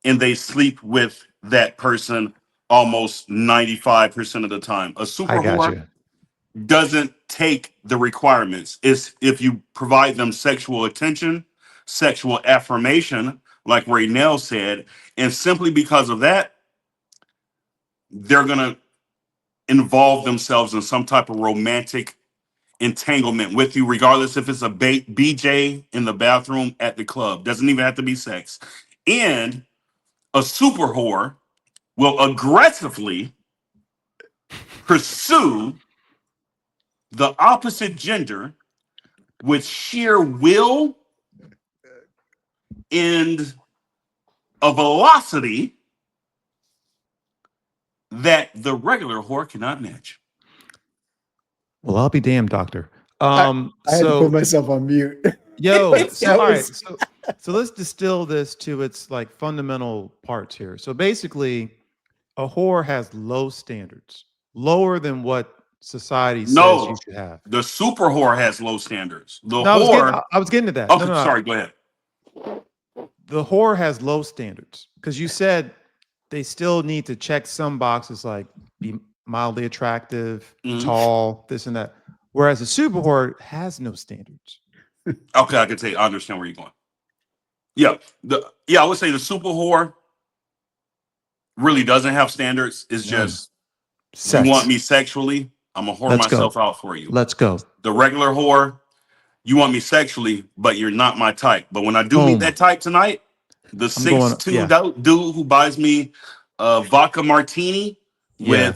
and they sleep with that person almost 95% of the time. A I super got whore you. doesn't take the requirements. It's if you provide them sexual attention, sexual affirmation, like Reynel said, and simply because of that, they're going to involve themselves in some type of romantic entanglement with you, regardless if it's a BJ in the bathroom at the club. Doesn't even have to be sex. And a super whore will aggressively pursue the opposite gender with sheer will and a velocity that the regular whore cannot match. Well, I'll be damned, doctor. I, I had to put So myself on mute. yo, so That all right, was so let's distill this to its like fundamental parts here. So basically, a whore has low standards, lower than what society says you No, should have. the super whore has low standards. The No, whore, I was getting to that. No, okay, no, no. sorry, go ahead. The whore has low standards because you said they still need to check some boxes like be mildly attractive, Mhm. tall, this and that. Whereas a super whore has no standards. Okay, I can say I understand where you're going. I would say the super whore really doesn't have standards. It's None. just you want Sex. me sexually, I'm gonna whore Let's go. myself out for you. Let's go. The regular whore, you want me sexually, but you're not my type. But when I do meet Boom. that type tonight, the I'm six going. two Yeah. dude who buys me a vodka martini Yeah.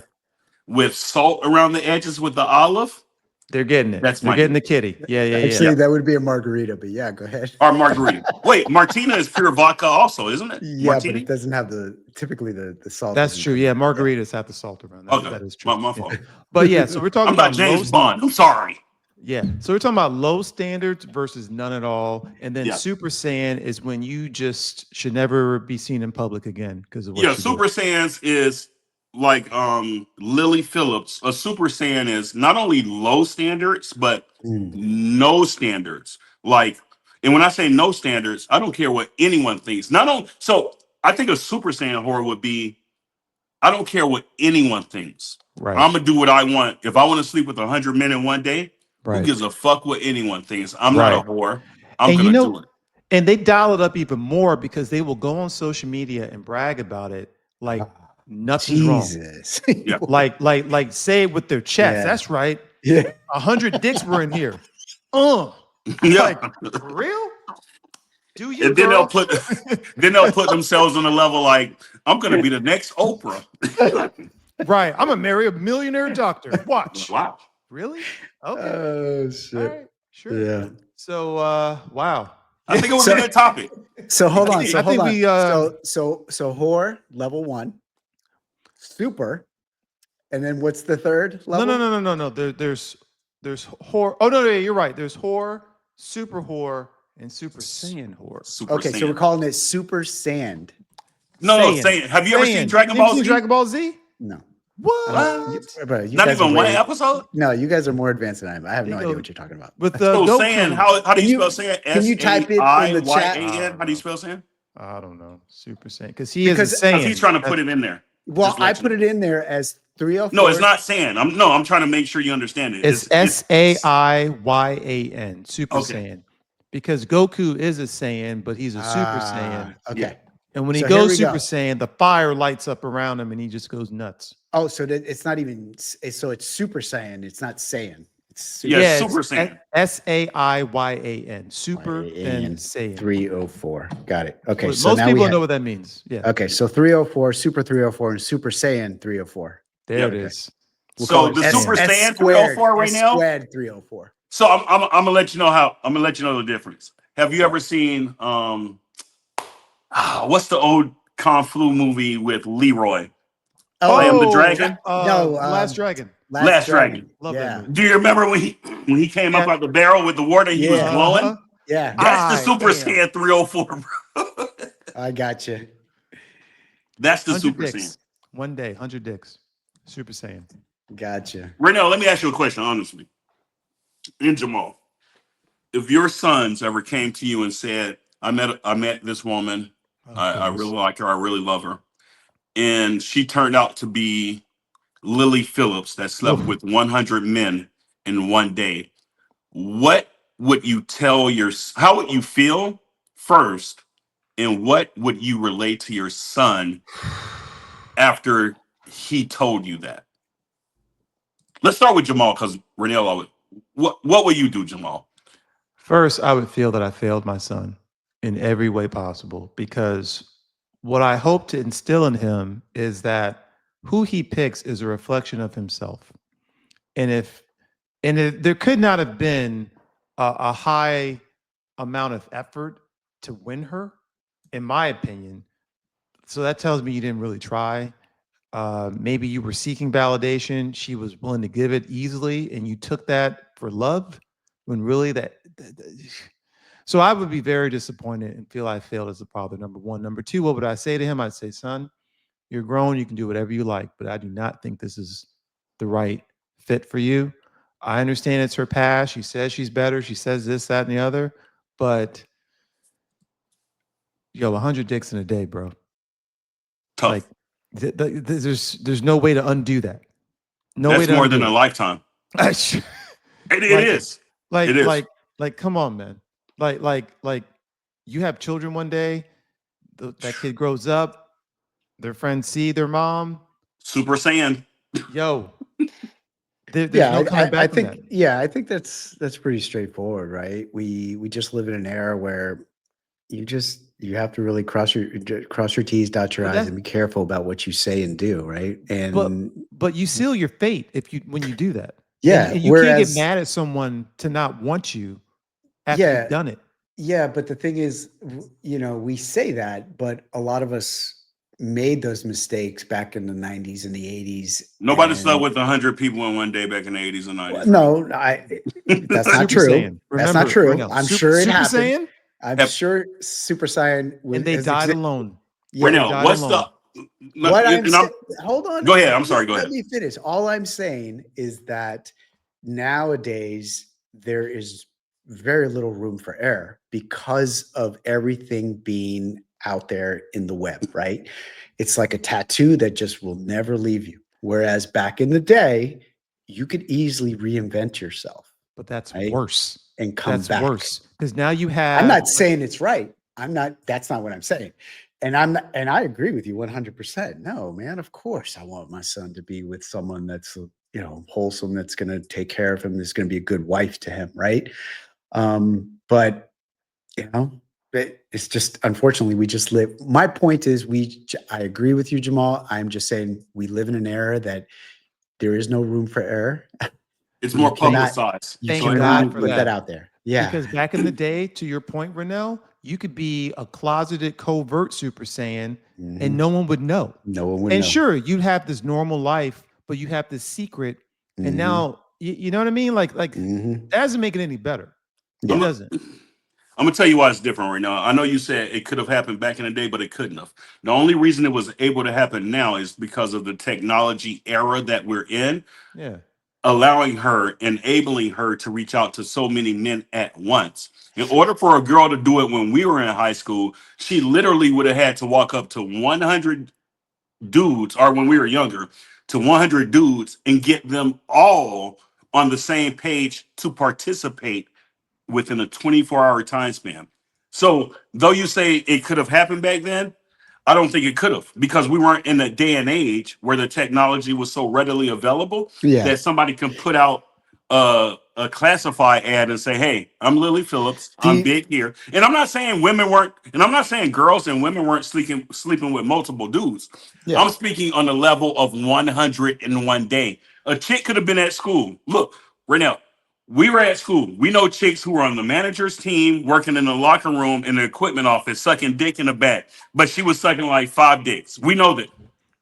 with salt around the edges with the olive, They're getting it. that's They're my getting dude. the kitty. Yeah. Yeah. Yeah. Yeah, actually that would be a margarita, but yeah, go ahead. or margarita. Wait, Martina is pure vodka, also, isn't it? Yeah, but it Martini. doesn't have typically the salt That's doesn't true. come Yeah. in. Yeah. Margaritas have the salt around. Okay, That is true. my Yeah. fault. But yeah. So we're talking I'm not about James Bond. I'm sorry. Yeah. So we're talking about low standards versus none at all. And then Yeah. Super Saiyan is when you just should never be seen in public again because of Yeah, what you did. Super Saiyans is like Lily Phillips. A Super Saiyan is not only low standards, but Mm. no standards. Like, and when I say no standards, I don't care what anyone thinks. Not on so I think a Super Saiyan horror would be I don't care what anyone thinks. Right. I'm gonna do what I want. If I want to sleep with 100 men in one day, who Right. gives a fuck what anyone thinks? I'm not a Right. whore. I'm And you gonna do know, it. and they dial it up even more because they will go on social media and brag about it like Ah, nothing's wrong. Jesus. Yeah. Like say it with their chest. Yeah. That's right. Yeah. 100 dicks were in here. Yeah. Like, for real? Do you, And then they'll girl? put themselves on the level like, I'm gonna be the next Oprah. Right. I'm gonna marry a millionaire doctor. Watch. Wow. Really? Okay. Oh All shit. right. Sure. Yeah. So wow. I think it was So- a good topic. So hold on. I So hold think on. we So whore level 1, super, and then what's the third no level? no. There's whore. Oh no, you're right. There's whore, super whore, and super saiyan whore. Super Okay, so we're Saiyan. calling it super sand. No, Saiyan. Saiyan. Have you ever seen Saiyan. Dragon You ever Ball seen Z? Dragon Ball Z? No. What? Bro, you Not guys even are one way, episode? No, you guys are more advanced than I am. I have They no go- idea what you're talking about. With So Goku. Saiyan, how do Can you you- spell Saiyan? can you type it in the chat? Saiyan? How do you spell Saiyan? I don't know. Super Saiyan. Because he is a Because- Saiyan. Because he's trying to put it in there. Well, Just let I you put know. it in there as 304. No, it's not Saiyan. I'm trying to make sure you understand it. It's Saiyan. Super Okay. Saiyan. Because Goku is a Saiyan, but he's a Super Saiyan. Okay. Yeah. And when he So here goes we Super go. Saiyan, the fire lights up around him and he just goes nuts. Oh, so that it's not even so it's super saiyan. It's not Saiyan. It's super Yeah, it's Super Saiyan. Saiyan. Super then Saiyan. 304. Got it. Okay. Most So now people we know what that means. Yeah. Okay, so 304, Super 304, and Super Saiyan 304. There Yeah. it is. We'll call So it the S- Super S Saiyan squared, 304 right S now. squared 304. So I'm gonna let you know the difference. Have you ever seen what's the old Kung Flu movie with Leroy? I Am the Dragon? No, Last Dragon. Last Dragon. Love that Yeah, movie. Do you remember when he came up Yeah. out the barrel with the water? He was Yeah. glowing. Uh-huh. yeah. That's the I Super am. Saiyan 304. Bro. I got you. That's the 100 Super dicks. Saiyan. One day, 100 dicks. Super Saiyan. Got you. Reynel, let me ask you a question, honestly. And Jamal, if your sons ever came to you and said, I met this woman, Oh, I goodness. really like her, I really love her, and she turned out to be Lily Phillips that slept Oof. with 100 men in one day, what would you how would you feel first, and what would you relate to your son after he told you that? Let's start with Jamal, because Reynel, what would you do, Jamal? First, I would feel that I failed my son in every way possible because what I hope to instill in him is that who he picks is a reflection of himself. And there could not have been a high amount of effort to win her, in my opinion. So that tells me you didn't really try. Maybe you were seeking validation. She was willing to give it easily, and you took that for love when really so I would be very disappointed and feel I failed as a father, number one. Number two, what would I say to him? I'd say, son, you're grown. You can do whatever you like, but I do not think this is the right fit for you. I understand it's her past. She says she's better. She says this, that, and the other. But, 100 dicks in a day, bro. Tough. Like, there's no way to undo that. No way That's to more undo than a it. lifetime. It It is. Like, It is. come on, man. Like, you have children one day. That kid grows up. Their friends see their mom. Super Saiyan. Yo, there's no coming back from that. I think that's pretty straightforward, right? We just live in an era where you have to really cross your T's, dot your But I's, that's- and be careful about what you say and do, right? And But you seal your fate when you do that. yeah, and you whereas, can't get mad at someone to not want you after Yeah. you've done it. Yeah, but the thing is, we say that, but a lot of us made those mistakes back in the 90s and the 80s. Nobody and- slept with 100 people in one day back in the 80s and 90s. No, that's not Super true. Saiyan. That's not Remember, true. Reynel, I'm Super- sure it Super happened. Saiyan, I'm sure Super Saiyan was, and they has died exi- alone. Yeah, Reynel, Reynel, died what's alone. what I'm and I'm- saying, hold on. Go ahead. I'm Just sorry. Go let ahead. me finish. All I'm saying is that nowadays there is very little room for error because of everything being out there in the web, right? It's like a tattoo that just will never leave you. Whereas back in the day, you could easily reinvent yourself But that's Right? worse. and come That's back. worse because now you have. I'm not saying it's right. That's not what I'm saying. And I agree with you 100%. No, man, of course I want my son to be with someone that's wholesome, that's going to take care of him, that's going to be a good wife to him, right? But it's just, unfortunately, we just live. My point is, I agree with you, Jamal. I'm just saying we live in an era that there is no room for error. It's You more cannot- publicized. You Thank So God cannot for put that that. out there. Yeah. Because back in the day, to your point, Reynel, you could be a closeted covert Super Saiyan Mhm. and no one would know. No one would And know. sure, you'd have this normal life, but you have this secret. And Mhm. now, you know what I mean? Like Mhm. that doesn't make it any better. Yeah. It doesn't. I'm gonna tell you why it's different right now. I know you said it could have happened back in the day, but it couldn't have. The only reason it was able to happen now is because of the technology era that we're in, Yeah. allowing her, enabling her to reach out to so many men at once. In order for a girl to do it when we were in high school, she literally would have had to walk up to 100 dudes, or when we were younger, to 100 dudes and get them all on the same page to participate within a 24-hour time span. So, though you say it could have happened back then, I don't think it could have, because we weren't in a day and age where the technology was so readily available Yeah. that somebody can put out a classify ad and say, "Hey, I'm Lily Phillips. I'm big here." And I'm not saying women weren't, and I'm not saying girls and women weren't sleeping with multiple dudes. Yeah. I'm speaking on the level of 101 day. A chick could have been at school. Look, Reynel, we were at school. We know chicks who were on the manager's team, working in the locker room in the equipment office, sucking dick in the back. But she was sucking like 5 dicks. We know that.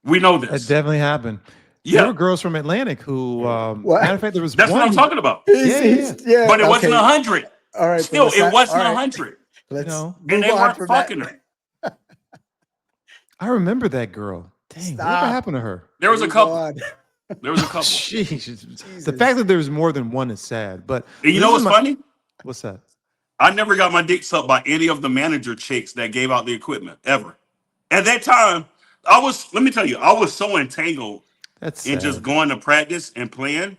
We know It this. definitely happened. There Yeah, were girls from Atlantic who, What? matter of fact, there was that's what I'm one. talking about. Yeah. But it wasn't Okay. 100. All right. Still, let's it not- wasn't all right, 100. Let's know, And move they on weren't from fucking that. her. I remember that girl. Dang, whatever Stop. happened to her? There was a Move couple. on. There was a couple. Jeez. The fact that there's more than one is sad. But And you this know is what's funny? What's that? I never got my dick sucked by any of the manager chicks that gave out the equipment ever. At that time, let me tell you, I was so entangled That's in just sad. going to practice and playing.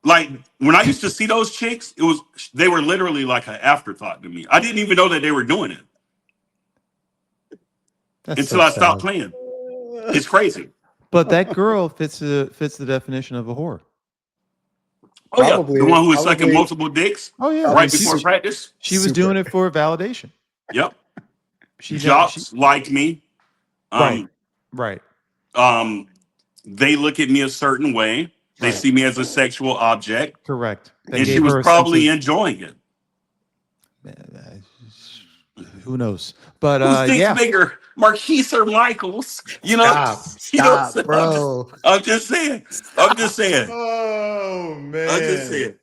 Like when I used to see those chicks, they were literally like an afterthought to me. I didn't even know that they were doing it That's until so I stopped sad. playing. It's crazy. But that girl fits the definition of a whore. Oh yeah, Probably. the one who was sucking Probably. multiple dicks Oh yeah, Probably right before practice. she was Super. doing it for validation. Yep. She Jocks like me. right, right. Um, they look at me a certain way. They Right. see me as a sexual object, Correct. That and she gave was her a sense probably of- enjoying it. who knows? But Who thinks yeah, bigger, Marquise or Michaels? You know, you know what I'm Stop, saying? bro. I'm just saying. I'm just saying. oh man. I'm just saying.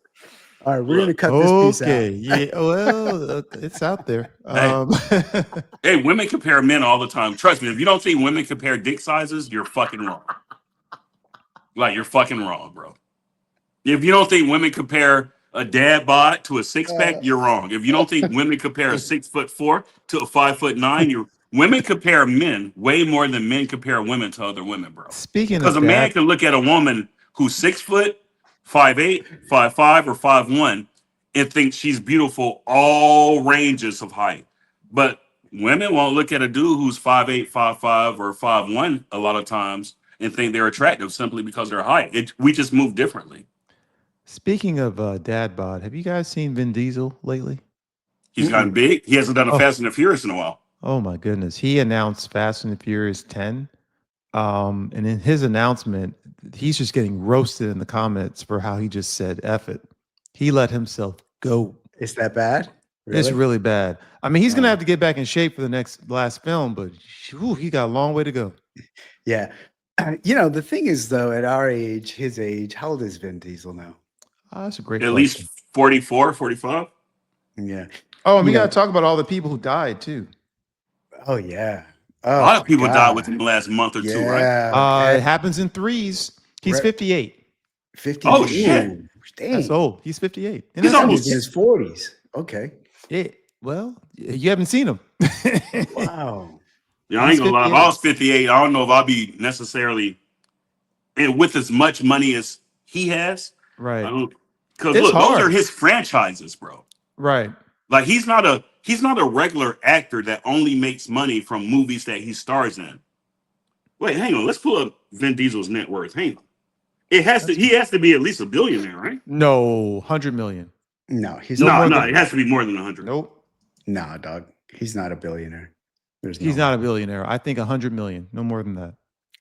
All right, we're Look, gonna cut this piece Okay, out. yeah. Well, it's out there. Hey. Hey, women compare men all the time. Trust me, if you don't think women compare dick sizes, you're fucking wrong. Like, you're fucking wrong, bro. If you don't think women compare a dad bod to a six pack, you're wrong. If you don't think women compare a 6'4" to a 5'9", women compare men way more than men compare women to other women, bro. Speaking Because of a man that, can look at a woman who's 6 foot, 5'8", 5'5", or 5'1", and think she's beautiful, all ranges of height. But women won't look at a dude who's 5'8", 5'5", or 5'1" a lot of times and think they're attractive simply because of their height. We just move differently. speaking of dad bod, have you guys seen Vin Diesel lately? He's gotten big. He hasn't done a Oh, Fast and the Furious in a while. oh my goodness. He announced Fast and the Furious 10. And in his announcement, he's just getting roasted in the comments for how he just said F it. He let himself go. Is that bad? It's really bad. I mean, he's gonna Wow. have to get back in shape for the last film, but whew, he got a long way to go. Yeah. The thing is, though, at our age, his age, how old is Vin Diesel now? That's a great At question. least 44, 45. Yeah. Oh, and we You got know- to talk about all the people who died too. Oh yeah. A Oh, lot of my people died God. within the last month or two, right? Yeah. It happens in threes. He's Right. 58. 50. Oh, shit. Ooh, dang. That's old. He's 58. And He's that's almost- He's in his 40s. Okay. Yeah. Well, you haven't seen him. Wow. Yeah, I ain't gonna lie. If I was 58, I don't know if I'd be necessarily, and with as much money as he has, Right. because It's look, those hard. are his franchises, bro. Right. Like he's not a regular actor that only makes money from movies that he stars in. Wait, hang on. Let's pull up Vin Diesel's net worth. Hang on. It has to. He has to be at least a billionaire, right? No, 100 million. No, he's No not. more No, than- it has to be more than 100. Nope. Nah, dog. He's not a billionaire. There's He's no not way. a billionaire. I think 100 million. No more than that.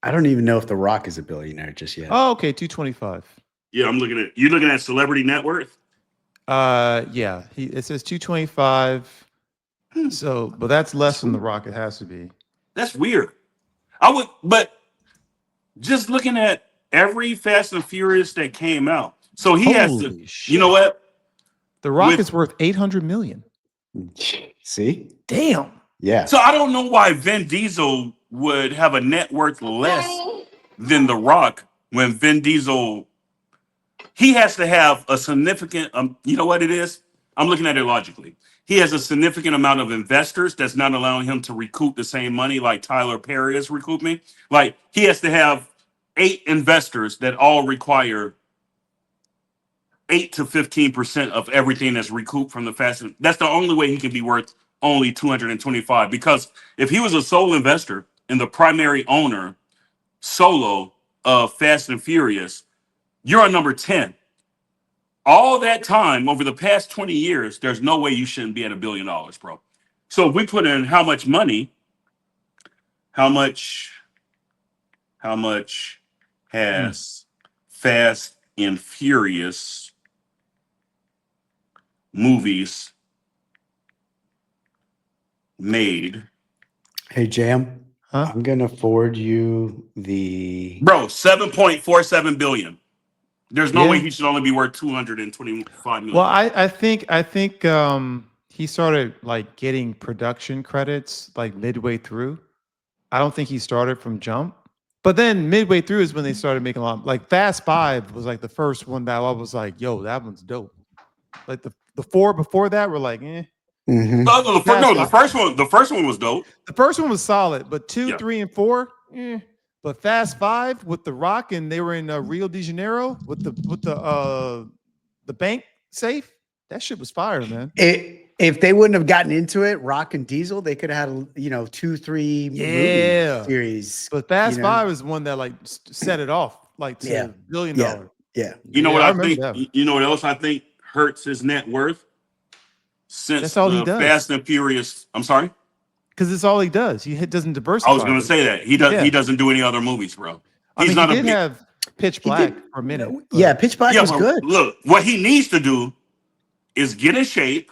I don't even know if The Rock is a billionaire just yet. Oh, okay, 225. Yeah, I'm looking at. You looking at celebrity net worth? Yeah, it says 225. So, but that's less than The Rock. It has to be. That's weird. I would, but just looking at every Fast and Furious that came out, so he has to. Holy shit. You know what? The Rock With- is worth 800 million. See? Damn. Yeah. So I don't know why Vin Diesel would have a net worth less than The Rock when Vin Diesel. He has to have a significant. You know what it is? I'm looking at it logically. He has a significant amount of investors that's not allowing him to recoup the same money like Tyler Perry is recouping. Like he has to have 8 investors that all require 8 to 15% of everything that's recouped from the Fast. That's the only way he can be worth only 225. Because if he was a sole investor and the primary owner solo of Fast and Furious, you're on number 10. All that time over the past 20 years, there's no way you shouldn't be at $1 billion, bro. So if we put in how much money, how much has Fast and Furious movies made? Hey, Jam. Huh? I'm gonna forward you the. Bro, 7.47 billion. There's no Yeah. way he should only be worth 225 million. Well, I think he started like getting production credits like midway through. I don't think he started from jump. But then midway through is when they started making a lot. Like Fast 5 was like the first one that I was like, yo, that one's dope. Like the 4 before that were like, eh. Mhm. The first one was dope. The first one was solid, but 2, Yeah. 3, and 4, eh. But Fast 5 with The Rock and they were in Rio de Janeiro with the bank safe. That shit was fire, man. If they wouldn't have gotten into it, Rock and Diesel, they could have had 2, 3 Yeah. movie series. But Fast You know? 5 is one that like set it off like to Yeah. $1 billion. Yeah. Yeah. You know Yeah, what I I remember think? that. You know what else I think hurts his net worth? Since That's all he the does. Fast and Furious. I'm sorry. Because it's all he does. He doesn't diversify. I was going to say that he does. Yeah. He doesn't do any other movies, bro. I He's mean, not he a did big. have Pitch He Black did- for a minute. Yeah, but- Pitch Black Yeah, was but good. look, what he needs to do is get in shape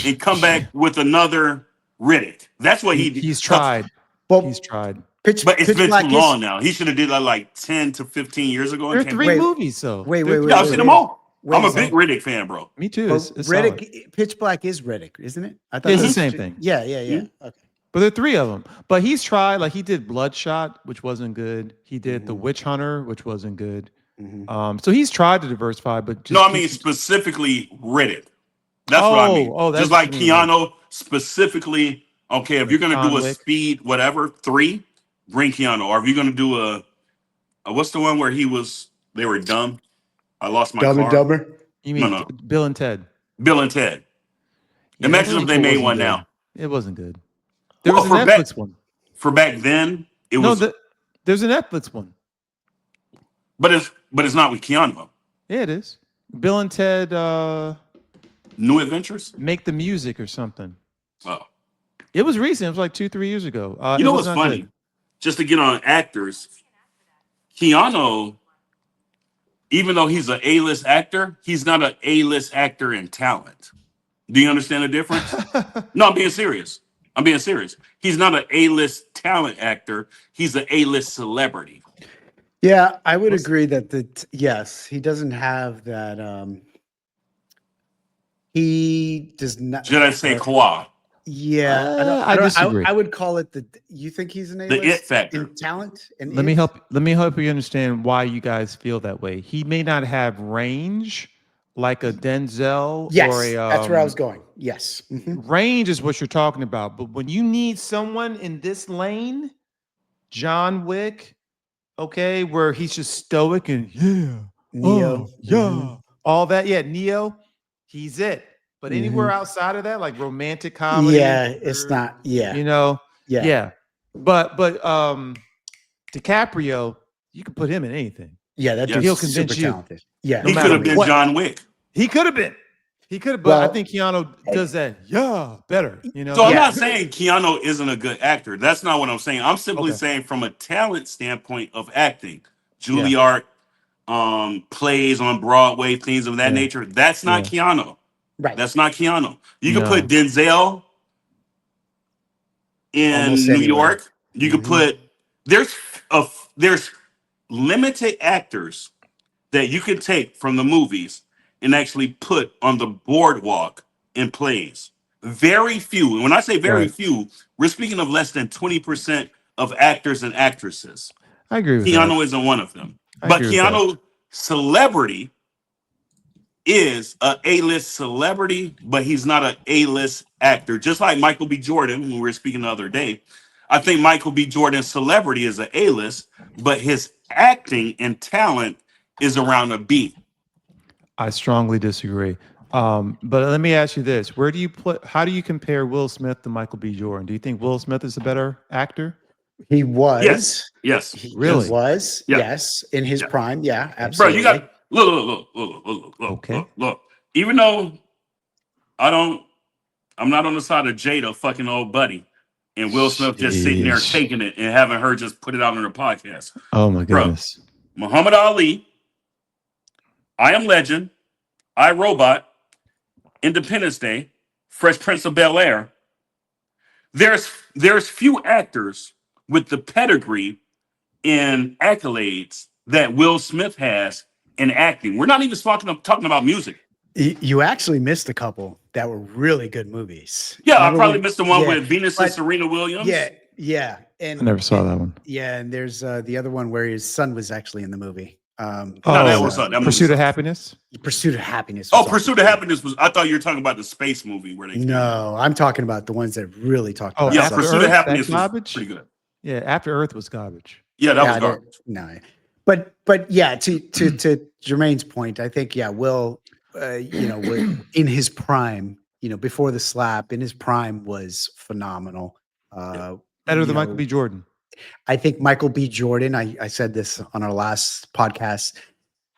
and come back with another Riddick. That's what he's tried. Well, He's tried. Pitch, But it's Pitch been Black too is- long now. He should have did that like 10 to 15 years ago. There are and came 3 back. movies, though. Wait, There are wait, three Yeah, I've seen them movies. all. Wait, I'm a so- big Riddick fan, bro. Me too. But It's solid. Riddick, Pitch Black is Riddick, isn't it? I Yeah, it's the that same was- thing. Yeah, yeah. Mm-hmm. Okay. But there are 3 of them. But he's tried. Like he did Bloodshot, which wasn't good. He did The Mhm. Witch Hunter, which wasn't good. Mhm. So he's tried to diversify, but just No, I mean keeps- specifically Riddick. That's what I mean. Oh, that's just like what you mean, like- Keanu, specifically. Okay, if you're gonna John do a Wick. speed whatever 3, bring Keanu. Or if you're gonna do a what's the one where they were dumb? I lost my Dumb car. and Dumber. You mean No. Bill and Ted? Bill and Ted. Yeah, Imagine that if they sequel made wasn't one good. now. It wasn't good. There Well, was a for back- Netflix one. For back then, it No, was. there's a Netflix one. But it's not with Keanu. Yeah, it is. Bill and Ted New Adventures. Make the Music or something. Oh, It was recent. It was like 2, 3 years ago. you it know was what's not funny? good. Just to get on actors, Keanu, even though he's an A-list actor, he's not an A-list actor in talent. Do you understand the difference? No, I'm being serious. He's not an A-list talent actor. He's an A-list celebrity. Yeah, I would agree that yes, he doesn't have that. He does not. Should I say Kawhi? Yeah, I disagree. I would call it the. You think he's an A? The it factor. in talent? And Let me help you understand why you guys feel that way. He may not have range like a Denzel Yes, or a that's where I was going. Yes. Mhm. range is what you're talking about. But when you need someone in this lane, John Wick, okay, where he's just stoic and Neo. yeah, all that. Yeah, Neo, he's it. But anywhere outside of that, like romantic comedy, Yeah, it's not. Yeah. you know, Yeah. yeah. But DiCaprio, you can put him in anything. Yeah, that Yeah. dude's He'll super convince you. talented. Yeah, No He could matter have been what. John Wick. He could have been. He could have, but I Well, think Keanu does that. Yeah, better. You know. So I'm Yeah. not saying Keanu isn't a good actor. That's not what I'm saying. I'm simply Okay. saying from a talent standpoint of acting, Yeah. Juilliard, plays on Broadway, things of that Yeah. nature. That's not Yeah. Keanu. right. That's not Keanu. You could put No. Denzel Almost in New anywhere. York. You could Mhm. put there's there's limited actors that you can take from the movies and actually put on the boardwalk in plays. Very few. And when I say very Right. few, we're speaking of less than 20% of actors and actresses. I agree with that. Keanu isn't one of them. I But agree with that. Keanu celebrity is a A-list celebrity, but he's not an A-list actor. Just like Michael B. Jordan, when we were speaking the other day, I think Michael B. Jordan's celebrity is an A-list, but his acting and talent is around a B. I strongly disagree. But let me ask you this: Where do you put? How do you compare Will Smith to Michael B. Jordan? Do you think Will Smith is a better actor? He Yes, was. yes, He Really? was. yeah, Yes, in his yeah. prime. Yeah, Bro, you absolutely. got look. Okay. Even though I don't, I'm not on the side of Jada fucking old buddy, and Will Smith just sitting there Sheesh. taking it and having her just put it out on her podcast. Oh my Bro, goodness. Muhammad Ali, I Am Legend, I Robot, Independence Day, Fresh Prince of Bel Air. There's few actors with the pedigree and accolades that Will Smith has in acting. We're not even talking about music. You actually missed a couple that were really good movies. Yeah, I Remember probably when? missed the one Yeah, with Venus and but Serena Williams. yeah, I never saw that one. Yeah, and there's the other one where his son was actually in the movie. No, that Oh, was that movie Pursuit of sucks. Happiness. Pursuit of Happiness. Oh, Was also Pursuit of good. Happiness was. I thought you were talking about the space movie where they came out. No, I'm talking about the ones that really talked Oh, about. Yeah, After Pursuit of Earth, that Happiness was garbage. pretty good. Yeah, After Earth was garbage. Yeah, that Yeah, was garbage. no, but yeah, to Jermaine's point, I think Will, in his prime, before the slap, in his prime was phenomenal. Better You than Michael know, B. Jordan. I think Michael B. Jordan, I said this on our last podcast,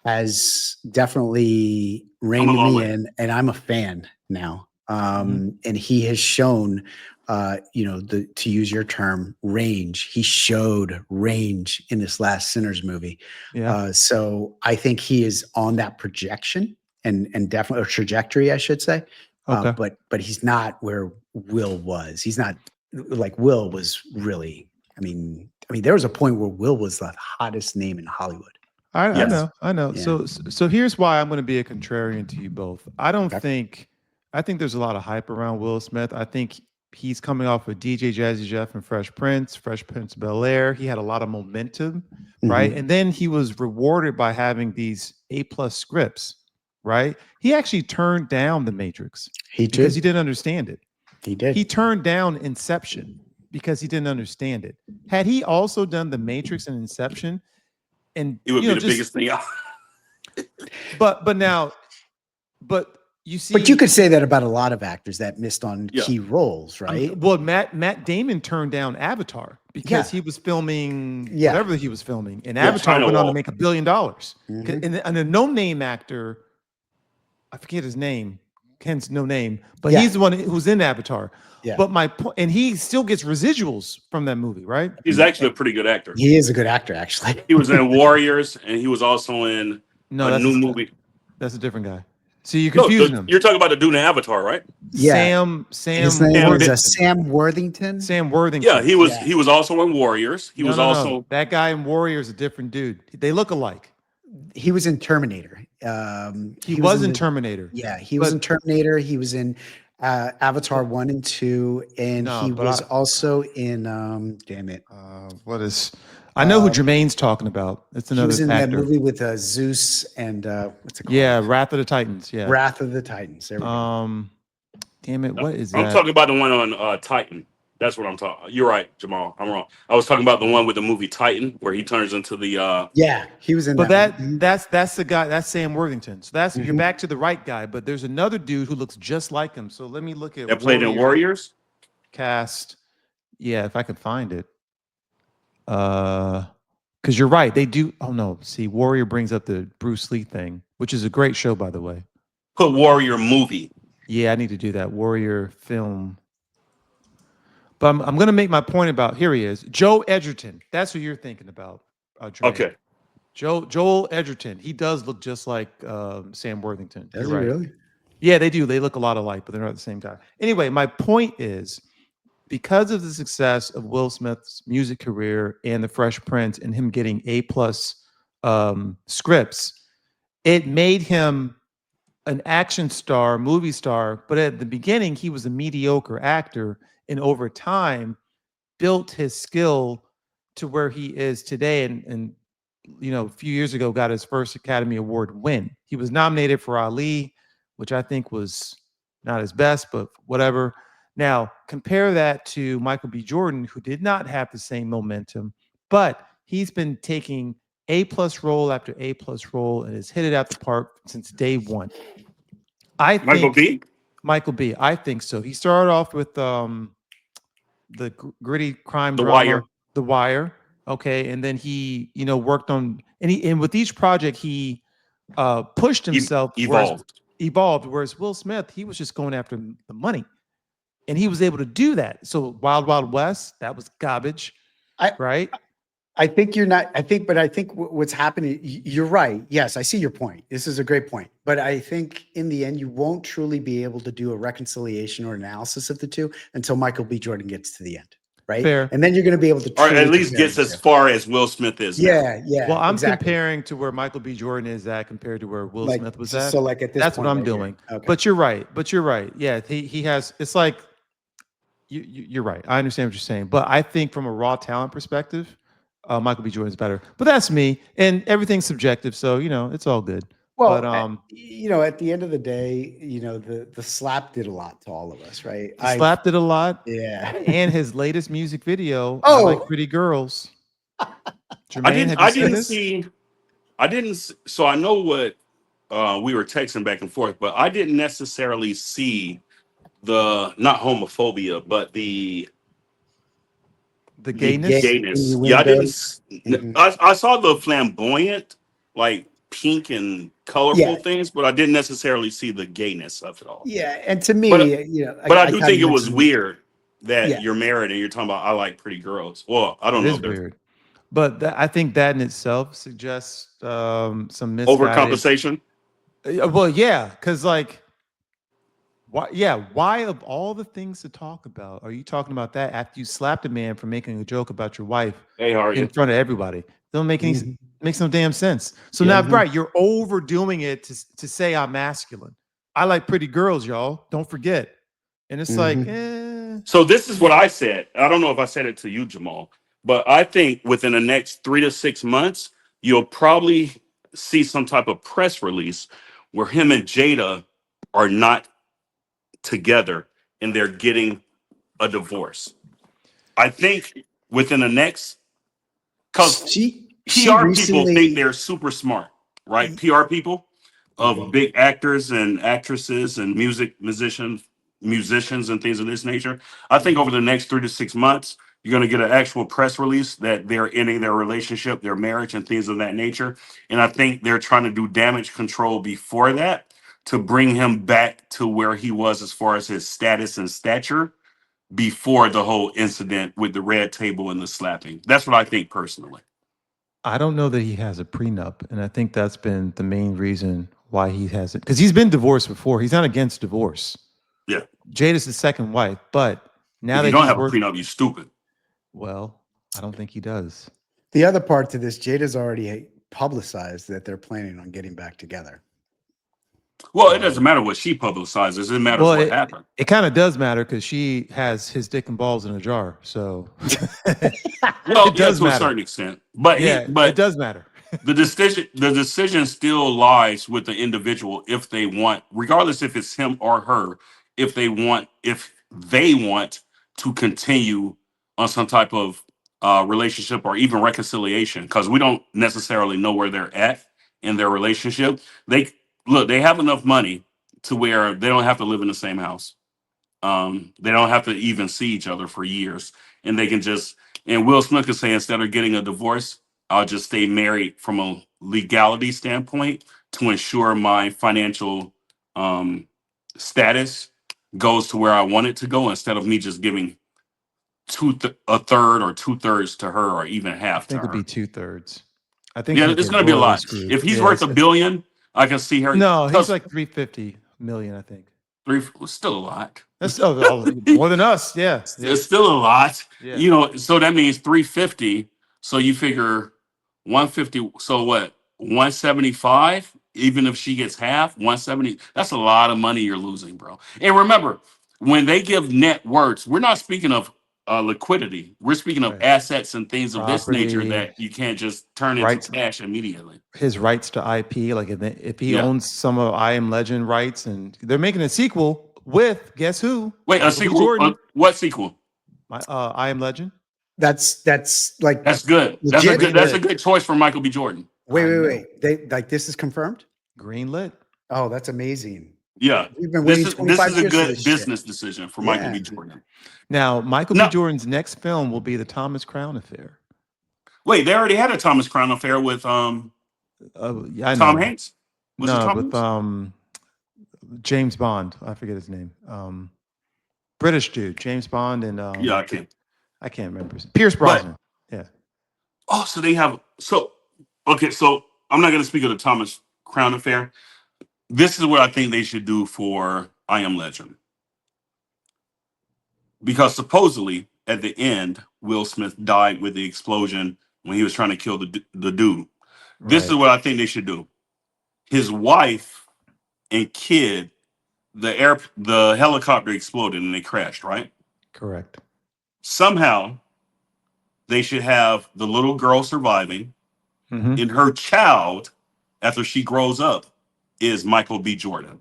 has definitely I'm a reined long me way. in, and I'm a fan now. Mhm. And he has shown, to use your term, range. He showed range in this last Sinners movie. Yeah. So I think he is on that projection and definitely a trajectory, I should say. Okay. But he's not where Will was. He's not like Will was really. I mean, there was a point where Will was the hottest name in Hollywood. I Yes. know. Yeah. So here's why I'm going to be a contrarian to you both. I Okay. think there's a lot of hype around Will Smith. I think he's coming off with DJ Jazzy Jeff and Fresh Prince of Bel Air. He had a lot of momentum, right? Mhm. And then he was rewarded by having these A+ scripts, right? He actually turned down The Matrix He because he did. didn't understand it. He did. He turned down Inception because he didn't understand it. Had he also done The Matrix and Inception, and It would be the biggest thing out. but now, but you see, But you could say that about a lot of actors that missed on Yeah. key roles, right? well, Matt Damon turned down Avatar because Yeah. he was filming Yeah. whatever he was filming, and Yeah, Avatar China went on to Wall. make $1 billion. Mhm. And a no-name actor, I forget his name, hence no name, but Yeah. he's the one who's in Avatar. Yeah. But my point, and he still gets residuals from that movie, right? He's actually a pretty good actor. He is a good actor, actually. He was in Warriors, and he was also in No, a new movie. that's a different guy. So you're No, confusing them. you're talking about the dude in Avatar, right? Yeah. Sam His name is Worthington. Sam Worthington. Sam Worthington. Yeah, he was. Yeah. He was also in Warriors. He was also. that guy in Warrior is a different dude. They look alike. He was in Terminator. He was in the- Terminator. Yeah, he was But- in Terminator. He was in Avatar 1 and 2, and No, he but was also in damn it. What is? I know who Jermaine's talking about. It's He another was in that actor. movie with Zeus and what's it called? Yeah, Wrath of the Titans. Yeah. Wrath of the Titans. There we go. Damn it, what is I'm that? talking about the one on Titan. That's what I'm talking. You're right, Jamal. I'm wrong. I was talking about the one with the movie Titan, where he turns into the. Yeah, he was in But that. one. that's the guy. That's Sam Worthington. So that's you're Mhm. back to the right guy. But there's another dude who looks just like him. So let me look at that played in Warriors. cast. Yeah, if I could find it. Because you're right. They do. Oh, no. See, Warrior brings up the Bruce Lee thing, which is a great show, by the way. Put Warrior movie. Yeah, I need to do that. Warrior film. But I'm going to make my point about, here he is, Joe Edgerton. That's who you're thinking about, Jermaine. Okay. Joel Edgerton. He does look just like Sam Worthington. Does You're he right. really? Yeah, they do. They look a lot alike, but they're not at the same time. Anyway, my point is, because of the success of Will Smith's music career and The Fresh Prince and him getting A+ scripts, it made him an action star, movie star. But at the beginning, he was a mediocre actor, and over time, built his skill to where he is today. And a few years ago, got his first Academy Award win. He was nominated for Ali, which I think was not his best, but whatever. Now, compare that to Michael B. Jordan, who did not have the same momentum, but he's been taking A+ role after A+ role and has hit it out the park since day one. I Michael think B. Michael B. I think so. He started off with the gritty crime The drama, Wire. The Wire. Okay, and then he, worked on and with each project he pushed himself, Evolved. Whereas Will Smith, he was just going after the money, and he was able to do that. So Wild Wild West, that was garbage, right? I think you're not. But I think what's happening. You're right. Yes, I see your point. This is a great point. But I think in the end, you won't truly be able to do a reconciliation or analysis of the two until Michael B. Jordan gets to the end, right? Fair. And then you're going to be able to, Or truly at least compare gets the as two. far as Will Smith is now. Yeah. Well, I'm exactly. comparing to where Michael B. Jordan is at compared to where Will Smith was at. So like at this That's point what I'm right here. doing. Okay. But you're right. Yeah, he has. It's like you're right. I understand what you're saying, but I think from a raw talent perspective, Michael B. Jordan is better. But that's me, and everything's subjective, so it's all good. Well, But at the end of the day, the slap did a lot to all of us, right? he slapped it a lot. Yeah. And his latest music video, I Like Oh, Pretty Girls. Jermaine, have you I seen didn't this? see. I didn't. So I know what we were texting back and forth, but I didn't necessarily see the not homophobia, but the The the gay gayness. gayness. Yeah, I didn't. innuendos. Mhm. I saw the flamboyant, like pink and colorful Yeah, things, but I didn't necessarily see the gayness of it all. yeah. And to But me, but I I do kind of think it was mentioned, weird that yeah, you're married and you're talking about I like pretty girls. Well, I It don't know is if there's weird, but I think that in itself suggests some misguided. overcompensation. Well, yeah, because like, why? Yeah, why of all the things to talk about are you talking about that after you slapped a man for making a joke about your wife Hey, how are in you? front of everybody? Don't make any mhm, makes no damn sense. So Yeah. now, mhm. right, you're overdoing it to say I'm masculine. I like pretty girls, y'all. Don't forget. And it's like, Mhm. So this is what I said. I don't know if I said it to you, Jamal, but I think within the next 3 to 6 months, you'll probably see some type of press release where him and Jada are not together and they're getting a divorce. I think within the next, because She PR people think recently, they're super smart, right? PR people of Mhm. big actors and actresses and musicians and things of this nature. I think over the next 3 to 6 months, you're going to get an actual press release that they're ending their relationship, their marriage, and things of that nature. And I think they're trying to do damage control before that to bring him back to where he was as far as his status and stature before the whole incident with the red table and the slapping. That's what I think personally. I don't know that he has a prenup, and I think that's been the main reason why he hasn't. Because he's been divorced before. He's not against divorce. Yeah. Jada's his second wife, but now If you that don't he's have a worth, prenup, you stupid. well, I don't think he does. the other part to this, Jada's already publicized that they're planning on getting back together. Well, it So doesn't matter what she publicizes. It matters Well, what happened. it kind of does matter because she has his dick and balls in a jar, so Well, it yeah, does to a matter. certain extent. But Yeah, it but does matter. the decision still lies with the individual if they want, regardless if it's him or her, if they want to continue on some type of relationship or even reconciliation, because we don't necessarily know where they're at in their relationship. They have enough money to where they don't have to live in the same house. They don't have to even see each other for years, and they can just. And Will Smith could say instead of getting a divorce, I'll just stay married from a legality standpoint to ensure my financial um, status goes to where I want it to go instead of me just giving a third or 2/3 to her or even I half to think it'd be her. 2/3. I think Yeah, he'd it's get going to be a royally lot. screwed. If he's Yeah, worth a billion, I can see her. no, he's Plus, like 350 million, I think. three still a lot. That's more than us. Yeah, yeah, It's still a lot, yeah. you know. So that means 350. So you figure 150. So what? 175. Even if she gets half, 170. That's a lot of money you're losing, bro. And remember, when they give net worths, we're not speaking of liquidity. We're speaking of Right. assets and things of this nature Property, that you can't just turn into rights, cash immediately. his rights to IP. Like if he Yeah. owns some of I Am Legend rights, and they're making a sequel with guess who? Wait, a Michael B. sequel? Jordan. What sequel? My I Am Legend. That's like That's good. Pretty legit. That's a good. good choice for Michael B. Jordan. Wait, I wait, know. wait. They like this is confirmed? Green lit. Oh, that's amazing. Yeah, We've been this waiting is this 25 is a years for good this shit. business decision for Michael Yeah. B. Jordan. Now, Michael B. No, Jordan's next film will be the Thomas Crown Affair. wait, they already had a Thomas Crown affair with Yeah, I Tom know. Hanks. Was it No, Tom with Hanks? James Bond. I forget his name. British dude, James Bond, and Yeah, I can't. I can't remember. Pierce But Brosnan. Yeah. so they have okay. So I'm not going to speak of the Thomas Crown affair. This is what I think they should do for I Am Legend, because supposedly at the end Will Smith died with the explosion when he was trying to kill the dude. This is Right. what I think they should do. His wife and kid, the helicopter exploded and they crashed, right? Correct. Somehow they should have the little girl surviving, Hmm. and her child, after she grows up, is Michael B. Jordan.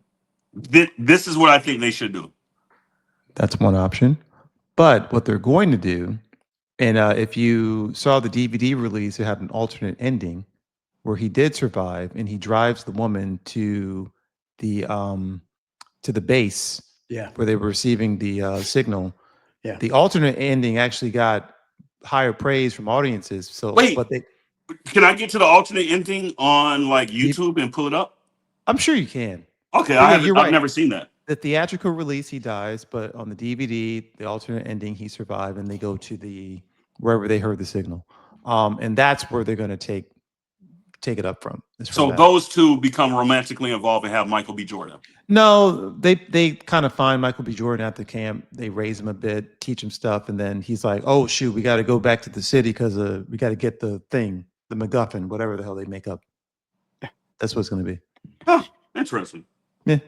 This is what I think they should do. That's one option. But what they're going to do, and if you saw the DVD release, it had an alternate ending where he did survive, and he drives the woman the to the base Yeah. where they were receiving the signal. Yeah. The alternate ending actually got higher praise from audiences. So, Wait, but they, can I get to the alternate ending on like the, YouTube and pull it up? I'm sure you can. Okay, But I yeah, haven't. you're I've right. never seen that. The theatrical release, he dies, but on the DVD, the alternate ending, he survived, and they go to the wherever they heard the signal, and that's where they're going to take it up from. Is from So that. those two become romantically involved and have Michael B. Jordan. No, they kind of find Michael B. Jordan at the camp. They raise him a bit, teach him stuff, and then he's like, "Oh shoot, we got to go back to the city because we got to get the thing, the MacGuffin, whatever the hell they make up." That's what it's going to be. Huh, interesting. Yeah,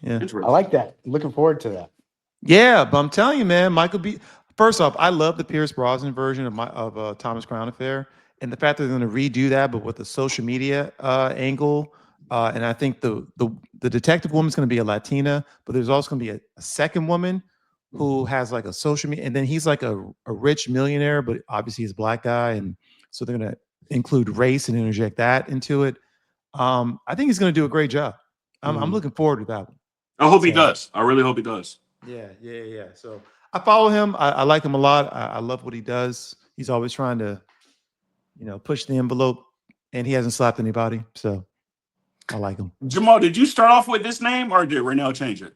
yeah, Interesting. I like that. Looking forward to that. yeah. But I'm telling you, man, Michael B. First off, I love the Pierce Brosnan version of Thomas Crown Affair, and the fact that they're going to redo that, but with a social media angle. And I think the detective woman's going to be a Latina, but there's also going to be a second woman who has like a social media, and then he's like a rich millionaire, but obviously he's a black guy, and so they're going to include race and interject that into it. I think he's going to do a great job. I'm looking forward to that one. I hope he So does. I really hope he does. yeah. So I follow him. I like him a lot. I love what he does. He's always trying to, push the envelope, and he hasn't slapped anybody. So I like him. Jamal, did you start off with this name or did Reynel change it?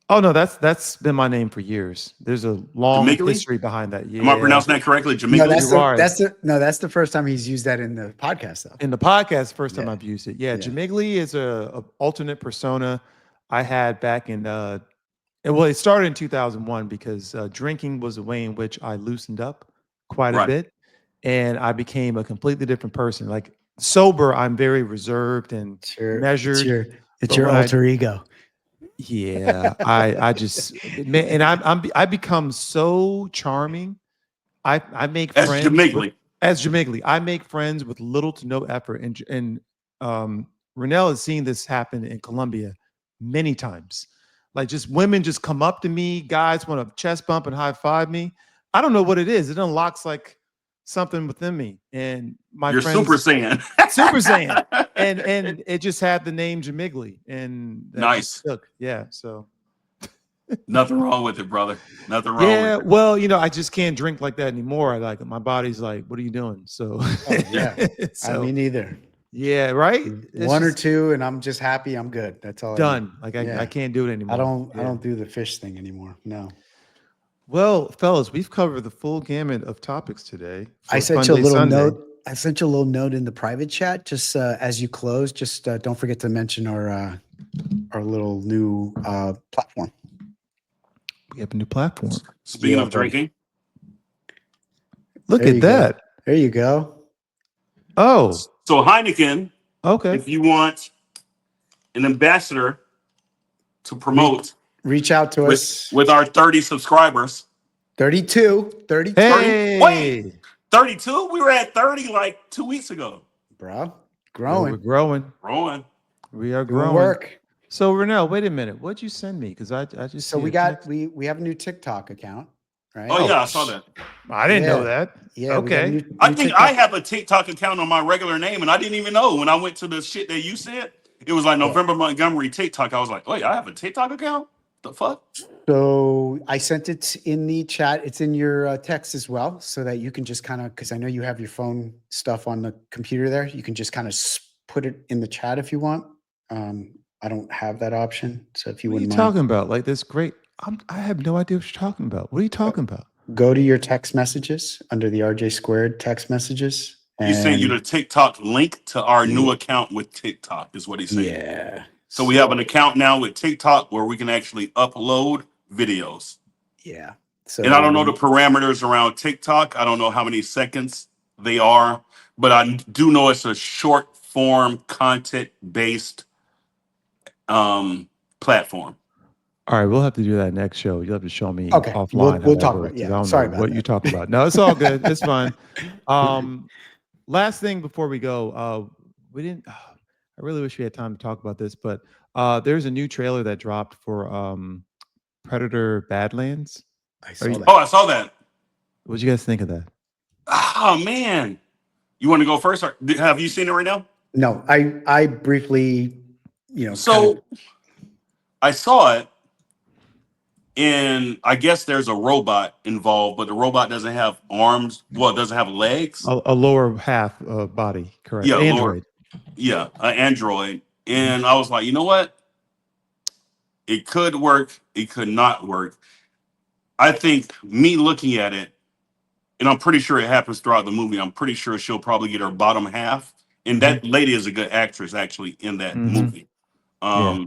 Oh no, that's been my name for years. There's a long Jamaican? history behind that. Am I Yeah, pronouncing that correctly? No, Jamaican? that's You are. that's the first time he's used that in the podcast though. in the podcast, first time Yeah. I've used it. Yeah, Yeah. Jamigli is a alternate persona I had back in. It started in 2001 because drinking was a way in which I loosened up quite a Right. bit, and I became a completely different person. Like sober, I'm very reserved and measured. It's but your when I alter ego. Yeah, I just man, and I become so charming. I make That's friends with Jamaican. as Jamigli. I make friends with little to no effort, and Reynel has seen this happen in Colombia many times. Like just women just come up to me, guys want to chest bump and high five me. I don't know what it is. It unlocks like something within me, and my You're friends Super Saiyan. Super Saiyan, and it just had the name Jamigli, and that just Nice. stuck. Yeah, so Nothing wrong with it, brother. Nothing wrong Yeah, with it. well, I just can't drink like that anymore. I like my body's like, what are you doing? So, Oh yeah. I so mean, either yeah, right. It's one or just two, and I'm just happy. I'm good. That's all I need. done. Like I Yeah. can't do it I anymore. don't. I Yeah. don't do the fish thing anymore. No. Well, fellas, we've covered the full gamut of topics today I for sent you a Funday little Sunday. note. I sent you a little note in the private chat. Just as you close, just don't forget to mention our little new platform. We have a new platform. Speaking Yeah, of buddy. drinking, Look There at you that. go. There you go. Oh, so Heineken, okay. if you want an ambassador to promote Reach out to with us. with our 30 subscribers. 32. 32. 30? Wait, Hey, 32? We were at 30 like 2 weeks ago. Bro. well, we're Growing. growing. Growing. We are Doing growing. work. So, Reynel, wait a minute. What'd you send me? Because I just So see we a got text. we have a new TikTok account, right? Oh yeah, I saw that. I didn't know Yeah. that. Yeah, we got a Okay. new I think TikTok. I have a TikTok account on my regular name, and I didn't even know when I went to the shit that you said. It was like November Montgomery TikTok. I was like, wait, I have a TikTok account? The fuck? So I sent it in the chat. It's in your text as well, so that you can just kind of, because I know you have your phone stuff on the computer there. You can just kind of put it in the chat if you want. I don't have that option, so if you What are you wouldn't mind, talking about? Like this great. I have no idea what you're talking about. What are you talking about? go to your text messages under the RJ Squared text messages. He sent you And the TikTok link to our new account with TikTok, is what he's saying. yeah. So we have an account now with TikTok where we can actually upload videos. Yeah. So And I don't know the parameters around TikTok. I don't know how many seconds they are, but I do know it's a short form content based platform. All right, we'll have to do that next show. You'll have to show me Okay, offline how we'll that talk works, about. 'cause Yeah, I don't sorry know about what that. you're talking about. No, it's all good. It's fine. Last thing before we go, we didn't. I really wish we had time to talk about this, but there's a new trailer that dropped for Predator Badlands. I Are saw you- that. Oh, I saw that. What'd you guys think of that? Oh man. You want to go first? Or have you seen it right now? No, I briefly, So I saw it, and I guess there's a robot involved, but the robot doesn't have arms. Well, it doesn't have legs. A lower half body, correct? Yeah, Android. Yeah, an android. And I was like, you know what? It could work. It could not work. I think me looking at it, and I'm pretty sure it happens throughout the movie. I'm pretty sure she'll probably get her bottom half. And that lady is a good actress, actually, in that Mhm. movie. Yeah.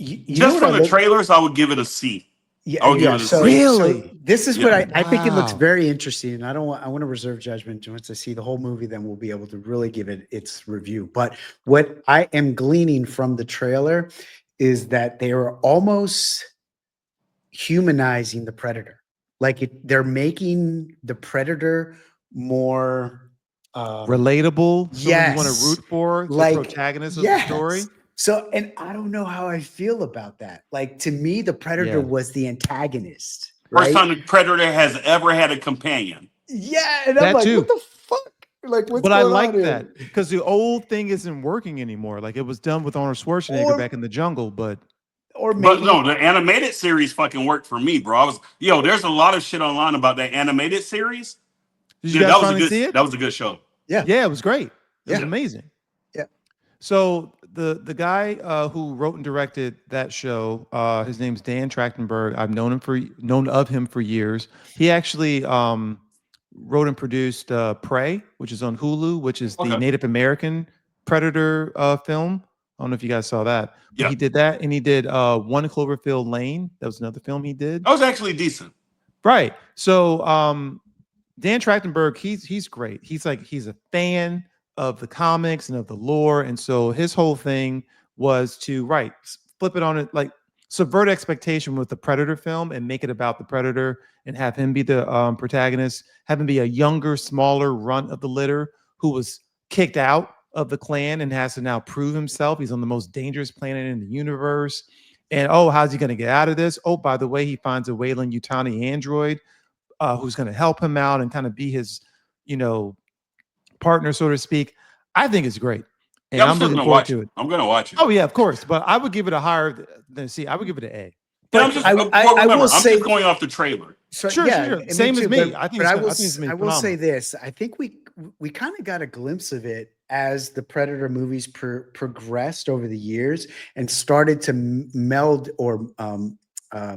you know Just what from I the trailers, I would give it a C. Yeah, I would give yeah. it a So, C. Really? so this is Yeah. what I think it looks Wow. very interesting, and I want to reserve judgment. Once I see the whole movie, then we'll be able to really give it its review. But what I am gleaning from the trailer is that they are almost humanizing the predator. Like they're making the predator more Relatable, someone you want to yes, root for, the like protagonist of the story. So, and I don't know how I feel about that. Like to me, the predator Yeah. was the antagonist, First right? time the predator has ever had a companion. Yeah, and I'm That like, too. what the fuck? Like, what's But I going like on here? that because the old thing isn't working anymore. Like it was done with Arnold Schwarzenegger Or- back in the jungle, but Or But maybe no, the animated series fucking worked for me, bro. There's a lot of shit online about that animated series. did you Yeah, guys that was a finally good see it? that was a good show. yeah, Yeah, it was great. It was Yeah. amazing. Yeah. So the guy who wrote and directed that show, his name's Dan Trachtenberg. I've known of him for years. He actually wrote and produced Prey, which is on Hulu, which is the Okay. Native American Predator film. I don't know if you guys saw that. But Yeah. he did that, and he did One Cloverfield Lane. That was another film he did. That was actually decent. Right. So Dan Trachtenberg, he's great. He's a fan of the comics and of the lore. And so his whole thing was to flip it on it, like subvert expectation with the Predator film and make it about the Predator and have him be the protagonist, have him be a younger, smaller runt of the litter who was kicked out of the clan and has to now prove himself. He's on the most dangerous planet in the universe. And how's he going to get out of this? Oh, by the way, he finds a Wayland Yutani android who's going to help him out and kind of be his, partner, so to speak. I think it's great. And Yeah, I'm I'm still looking gonna forward watch to it. it. I'm gonna watch it. Oh, yeah, of course. But I would give it a higher than C. I would give it an A. And But I'm just, I remember, will I'm say, just going off the trailer. so, Sure, yeah, sure. and Same as too, me. I think but I think it's gonna be I will say phenomenal. this. I think we kind of got a glimpse of it as the Predator movies progressed over the years and started to meld or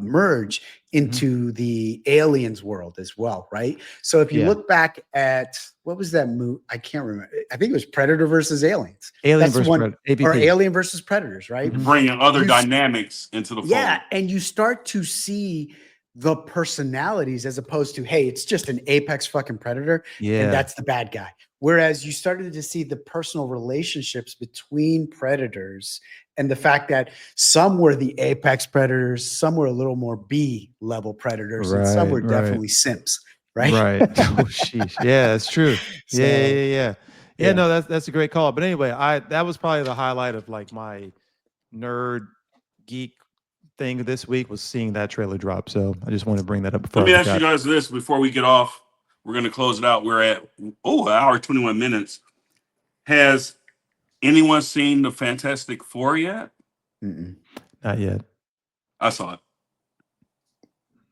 merge Mhm. into the aliens world as well, right? So if you Yeah. look back at what was that movie? I can't remember. I think it was Predator versus Aliens. Alien That's the versus one, Predator, or AVP. Alien versus Predators, right? You're Mhm. bringing other You- dynamics into the Yeah, fold. and you start to see the personalities as opposed to, hey, it's just an apex fucking predator and Yeah. that's the bad guy. Whereas you started to see the personal relationships between predators and the fact that some were the apex predators, some were a little more B level predators, and some Right, were right. definitely simps, right? Right. Oh, sheesh. Yeah, that's true. Yeah, yeah, So, yeah, yeah. Yeah, yeah. no, that's a great call. But anyway, that was probably the highlight of like my nerd geek thing this week was seeing that trailer drop. So I just want to bring that up before Let I me ask you forgot. guys this before we get off. We're going to close it out. We're at, an hour, 21 minutes. Has anyone seen the Fantastic Four yet? Mm-mm. Not yet. I saw it.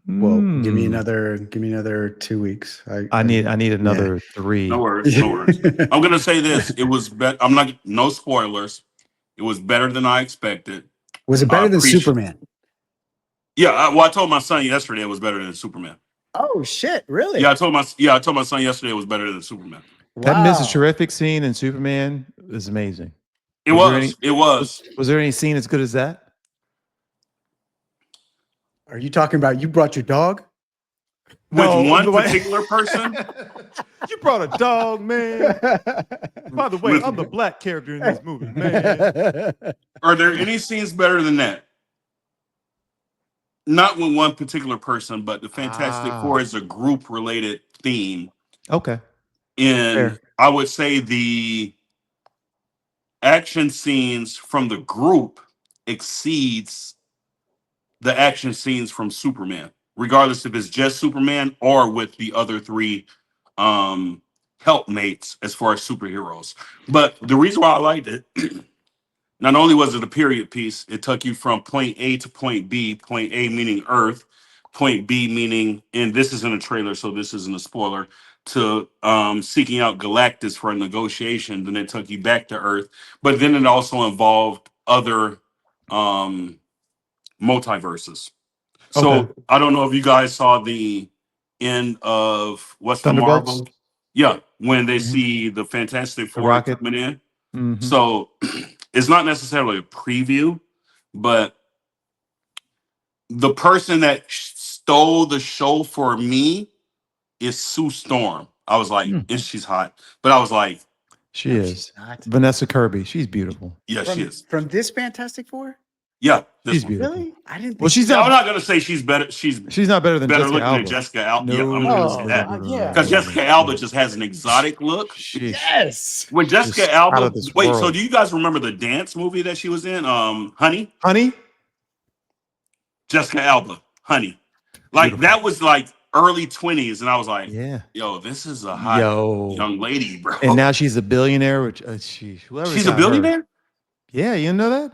Well, give me Hmm. another 2 weeks. I need yeah. another 3. No worries. No worries. I'm going to say this. It was I'm not, no spoilers. It was better than I expected. Was it I better than appreciate. Superman? Yeah, I told my son yesterday it was better than Superman. Oh shit! Really? Yeah, I told my son yesterday it was better than Superman. That Mrs. Wow. Terrific scene in Superman is amazing. It Was there any was. It was. was there any scene as good as that? Are you talking about you brought your dog? With one the way- particular person. You brought a dog, man. By the way, With- I'm the black character in this movie, man. Are there any scenes better than that? Not with one particular person, but the Fantastic Four is a group related theme. Okay. And Fair. I would say the action scenes from the group exceeds the action scenes from Superman, regardless if it's just Superman or with the other three helpmates as far as superheroes. But the reason why I liked it, not only was it a period piece, it took you from point A to point B, point A meaning Earth, point B meaning, and this isn't a trailer, so this isn't a spoiler, to seeking out Galactus for a negotiation. Then it took you back to Earth. But then it also involved other multiverses. So Okay. I don't know if you guys saw the end of what's the Thunderbolts? Marvel? Yeah, when they Mhm. see the Fantastic Four Rocket. coming in. Mhm. So it's not necessarily a preview, but the person that stole the show for me is Sue Storm. I was like, Hmm. and she's hot, but I was like, She No, is. she's not. Vanessa Kirby. She's beautiful. yeah, she is. From this Fantastic Four? Yeah, this She's one. beautiful. Really? I didn't think Well, she's Now, I'm not not gonna say she's better. She's not better than better Jessica looking than Alba. Jessica Alba. No, Yeah, I'm not gonna say Oh, that. yeah. Because Jessica Alba just has an exotic look. Sheesh. Yes. When Just Jessica out Alba, of this wait, so world. do you guys remember the dance movie that she was in? Honey? Honey? Jessica Alba, Honey. Like Beautiful. that was like early 20s, and I was like, Yeah. yo, this is a hot young lady, bro. And now she's a billionaire, which whoever She's a got her- billionaire? Yeah, you know that?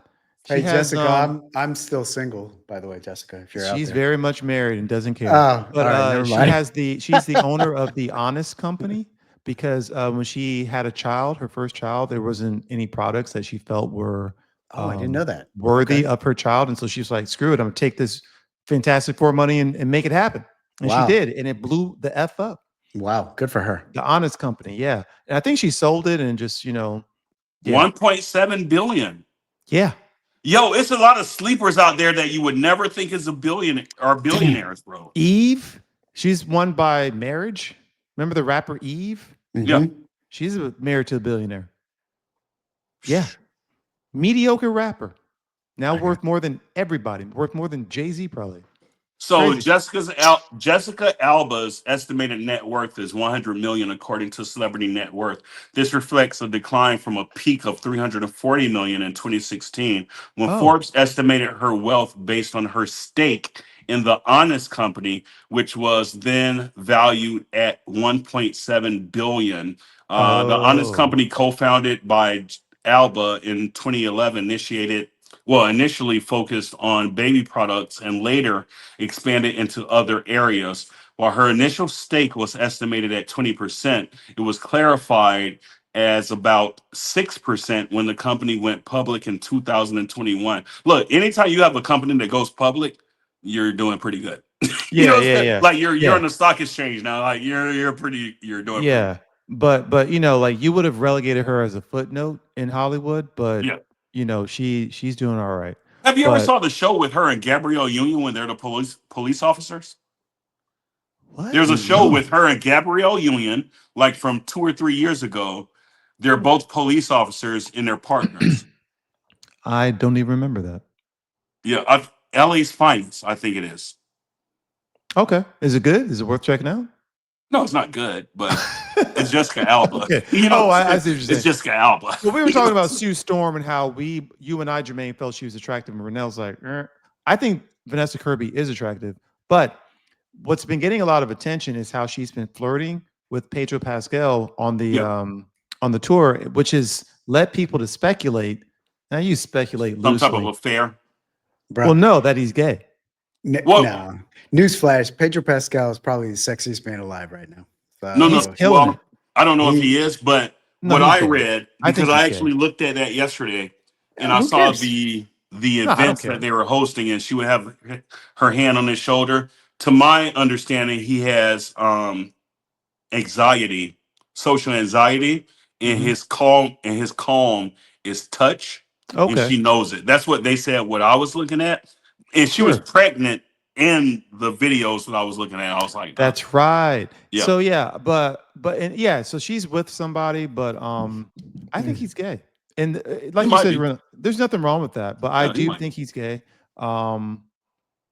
She Hey, has, Jessica, I'm still single, by the way, Jessica, if you're out she's there. very much married and doesn't care. Oh, But all right, never mind. she's the owner of the Honest Company because when she had a child, her first child, there wasn't any products that she felt were Oh, I didn't know that. worthy Okay. of her child. And so she's like, screw it, I'm gonna take this Fantastic Four money and make it happen. And Wow. she did, and it blew the F up. Wow, good for her. The Honest Company, yeah. And I think she sold it and just, yeah. 1.7 billion. Yeah. Yo, it's a lot of sleepers out there that you would never think is a billionaire or billionaires, bro. Eve, she's won by marriage. Remember the rapper Eve? Yeah. Mhm. She's married to a billionaire. Yeah. Mediocre rapper. Now Okay. worth more than everybody. Worth more than Jay-Z probably. So Crazy. Jessica Alba's estimated net worth is 100 million according to Celebrity Net Worth. This reflects a decline from a peak of 340 million in 2016 when Oh. Forbes estimated her wealth based on her stake in the Honest Company, which was then valued at 1.7 billion. The Honest Oh. Company, co-founded by Alba in 2011, initiated well, initially focused on baby products and later expanded into other areas. While her initial stake was estimated at 20%, it was clarified as about 6% when the company went public in 2021. Look, anytime you have a company that goes public, you're doing pretty good. You know Yeah, what I'm yeah, saying? yeah, Like you're yeah, on the stock exchange now. Like you're doing pretty yeah. But you know, like you would have relegated her as a footnote in Hollywood, but yeah. you know, she's doing all right. Have you ever But saw the show with her and Gabrielle Union when they're the police officers? what? There's a show No, with her and Gabrielle Union, like from 2 or 3 years ago. They're both police officers and they're partners. I don't even remember that. Yeah, LA's Finest, I think it is. Okay, is it good? Is it worth checking out? No, it's not good, but it's Jessica Alba. Okay. You know Oh, what I'm I saying? see what you're It's saying. Jessica Alba. Well, we were You know talking what I'm about saying? Sue Storm and how you and I, Jermaine, felt she was attractive, and Renell's like, I think Vanessa Kirby is attractive, but what's been getting a lot of attention is how she's been flirting with Pedro Pascal Yeah, on the tour, which has led people to speculate. Now you speculate some type of loosely. affair. Well, Bro. no, that he's gay. Well, No. Newsflash, Pedro Pascal is probably the sexiest man alive right now. no, He's no. So killing it. Well, I don't know if he he is, but No, what he's I gay. read, I think because he's I gay. actually looked at that yesterday, and yeah, I who saw cares? the No, I don't events that care. they were hosting, and she would have her hand on his shoulder. To my understanding, he has anxiety, social anxiety, and Mhm. his calm is touch, and Okay, she knows it. That's what they said. What I was looking at, and she was sure. pregnant in the videos that I was looking at. I was like, nah, That's right. yeah, So yeah, but and yeah, so she's with somebody, but I think he's gay. And he like you might said, be. there's nothing wrong with that. But I Yeah, he do might think be. he's gay. Um,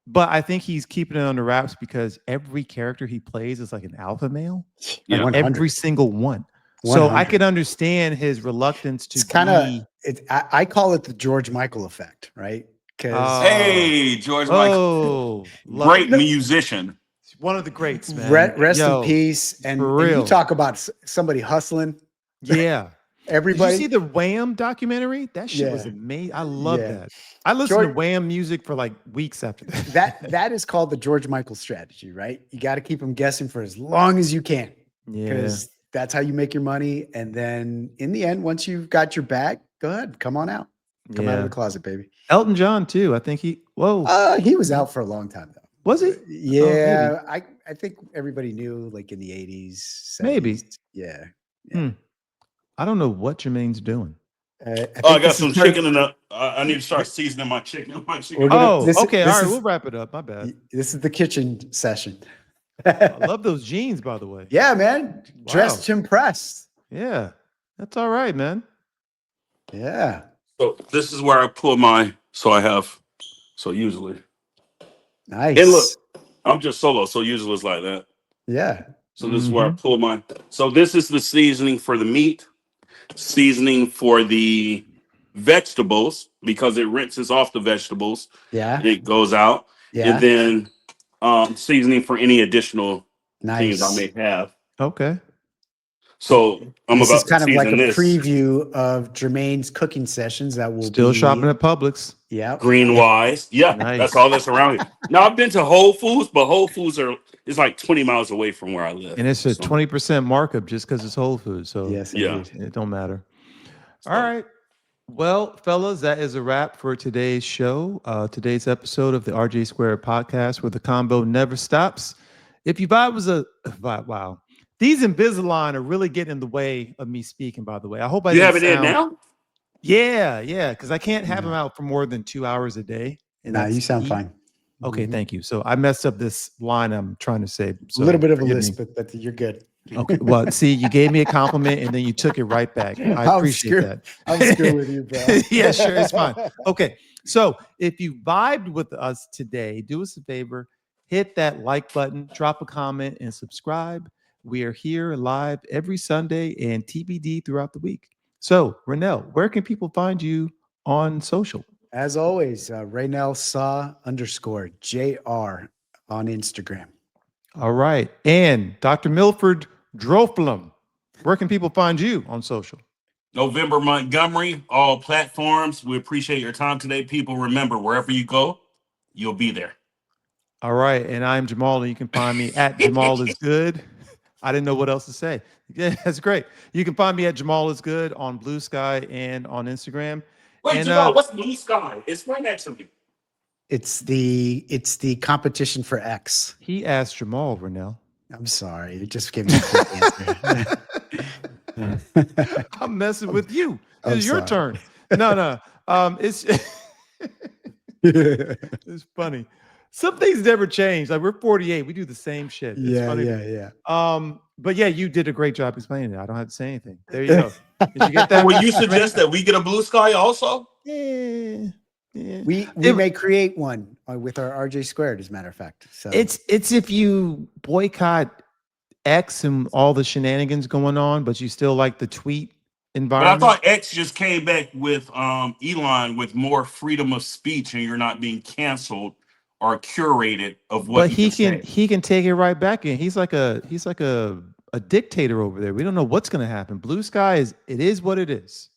but I think he's keeping it under wraps because every character he plays is like an alpha male, like Yeah. 100. every single one. So I 100. could understand his reluctance to It's kind of be I call it the George Michael effect, right? Because Hey, George Michael, love great musician. one of the greats, man. rest in Yo, peace. for And you real. talk about somebody hustling, Yeah. Did you see everybody. the Wham documentary? That shit was Yeah, amazing. I love yeah. that. I listened to George, Wham music for like weeks after that. that is called the George Michael strategy, right? You got to keep them guessing for as long as you can, Yeah. because that's how you make your money. And then in the end, once you've got your bag, go ahead, come on out, come out of Yeah. the closet, baby. Elton John too. I think whoa. He was out for a long time Was though. he? Oh, maybe. Yeah, I think everybody knew, like in the 80s, 70s. Maybe. Yeah, yeah. Hmm. I don't know what Jermaine's doing. I Oh, I think got this is some chicken in the. I need to start seasoning my chicken. My we're chicken. gonna Oh, this okay. this All right. is We'll wrap it up. My bad. this is the kitchen session. I love those jeans, by the way. Yeah, man, dressed Wow. to impress. Yeah. That's all right, man. Yeah, So this is where I pull my. So I have. So usually, and look, nice. I'm just solo. So usually it's like that. Yeah, So this is where I Hmm. pull my. So this is the seasoning for the meat, seasoning for the vegetables because it rinses off the vegetables and yeah, it goes out, and yeah. then seasoning for any additional things I Nice. may have. Okay. So I'm This is about to kind of like a season this preview of Jermaine's cooking sessions that will Still shopping be. at Publix. Yeah, green wise. Yeah, that's all Nice. that's around here. Now I've been to Whole Foods, but Whole Foods is like 20 miles away from where I live. And it's a So 20% markup just because it's Whole Foods. So yes, yeah. indeed. it don't matter. All So right. Well, fellas, that is a wrap for today's show. Today's episode of the RJ Squared podcast, where the combo never stops. If you vibe was a vibe, wow. These Invisalign are really getting in the way of me speaking, by the way. I hope I you didn't have it in sound. now? Yeah, because I can't have them No, out for more than 2 hours a day. And nah, you that's sound fine. okay, Mhm. thank you. So I messed up this line I'm trying to say. A So little bit of a forgive me. lisp, but you're good. Okay. Well, see, you gave me a compliment and then you took it right back. I I'm appreciate screwed. I'm that. screwed with you, bro. Yeah, sure. It's fine. Okay. So if you vibed with us today, do us a favor, hit that like button, drop a comment, and subscribe. We are here live every Sunday and TBD throughout the week. So, Reynel, where can people find you on social? As always, Reynel Saw _ JR on Instagram. All right. And Dr. Milford Droflum, where can people find you on social? November Montgomery, all platforms. We appreciate your time today, people. Remember, wherever you go, you'll be there. All right. And I'm Jamal, and you can find me at Jamal is good. I didn't know what else to say. Yeah, that's great. You can find me at Jamal is good on Blue Sky and on Instagram. Wait, And Jamal, what's Blue Sky? Explain that to me. It's the competition for X. he asked Jamal, Reynel. I'm sorry, it just gave me a quick answer. I'm messing with you. I'm It's your sorry. turn. No. It's it's funny. Some things never change. Like, we're 48. We do the same shit. It's funny. Yeah. But yeah, you did a great job explaining it. I don't have to say anything. There you go. Did you get So that? will you suggest that we get a Blue Sky also? Yeah. Yeah. We It- may create one with our RJ squared, as a matter of fact. So It's if you boycott X and all the shenanigans going on, but you still like the tweet But I environment. thought X just came back with Elon with more freedom of speech, and you're not being canceled or curated of what But you can say. he can take it right back in. He's like a dictator over there. We don't know what's gonna happen. Blue Sky is what it is.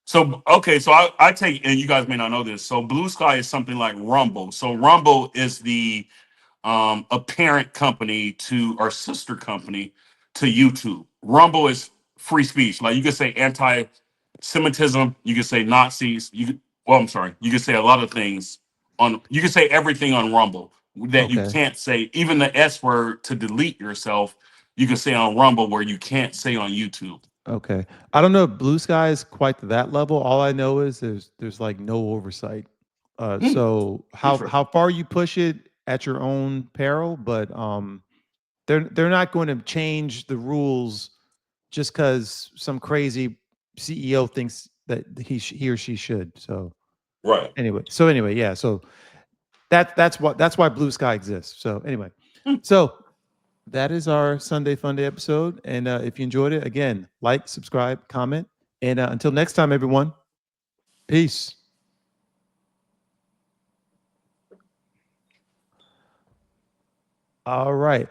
So okay, so I take, and you guys may not know this. So Blue Sky is something like Rumble. So Rumble is the a parent company to, or sister company to YouTube. Rumble is free speech. Like, you could say anti-Semitism, you could say Nazis. I'm sorry, you could say a lot of things on. You could say everything on Rumble that you Okay. can't say. Even the S word to delete yourself, you can say on Rumble where you can't say on YouTube. Okay. I don't know if Blue Sky is quite to that level. All I know is there's like no oversight. So Interesting. how far you push it at your own peril, but they're not going to change the rules just because some crazy CEO thinks that he or she should. So Right. anyway, yeah. So that's why Blue Sky exists. So anyway, Hmm. so that is our Sunday Funday episode. And if you enjoyed it, again, like, subscribe, comment, and until next time, everyone, peace. All right.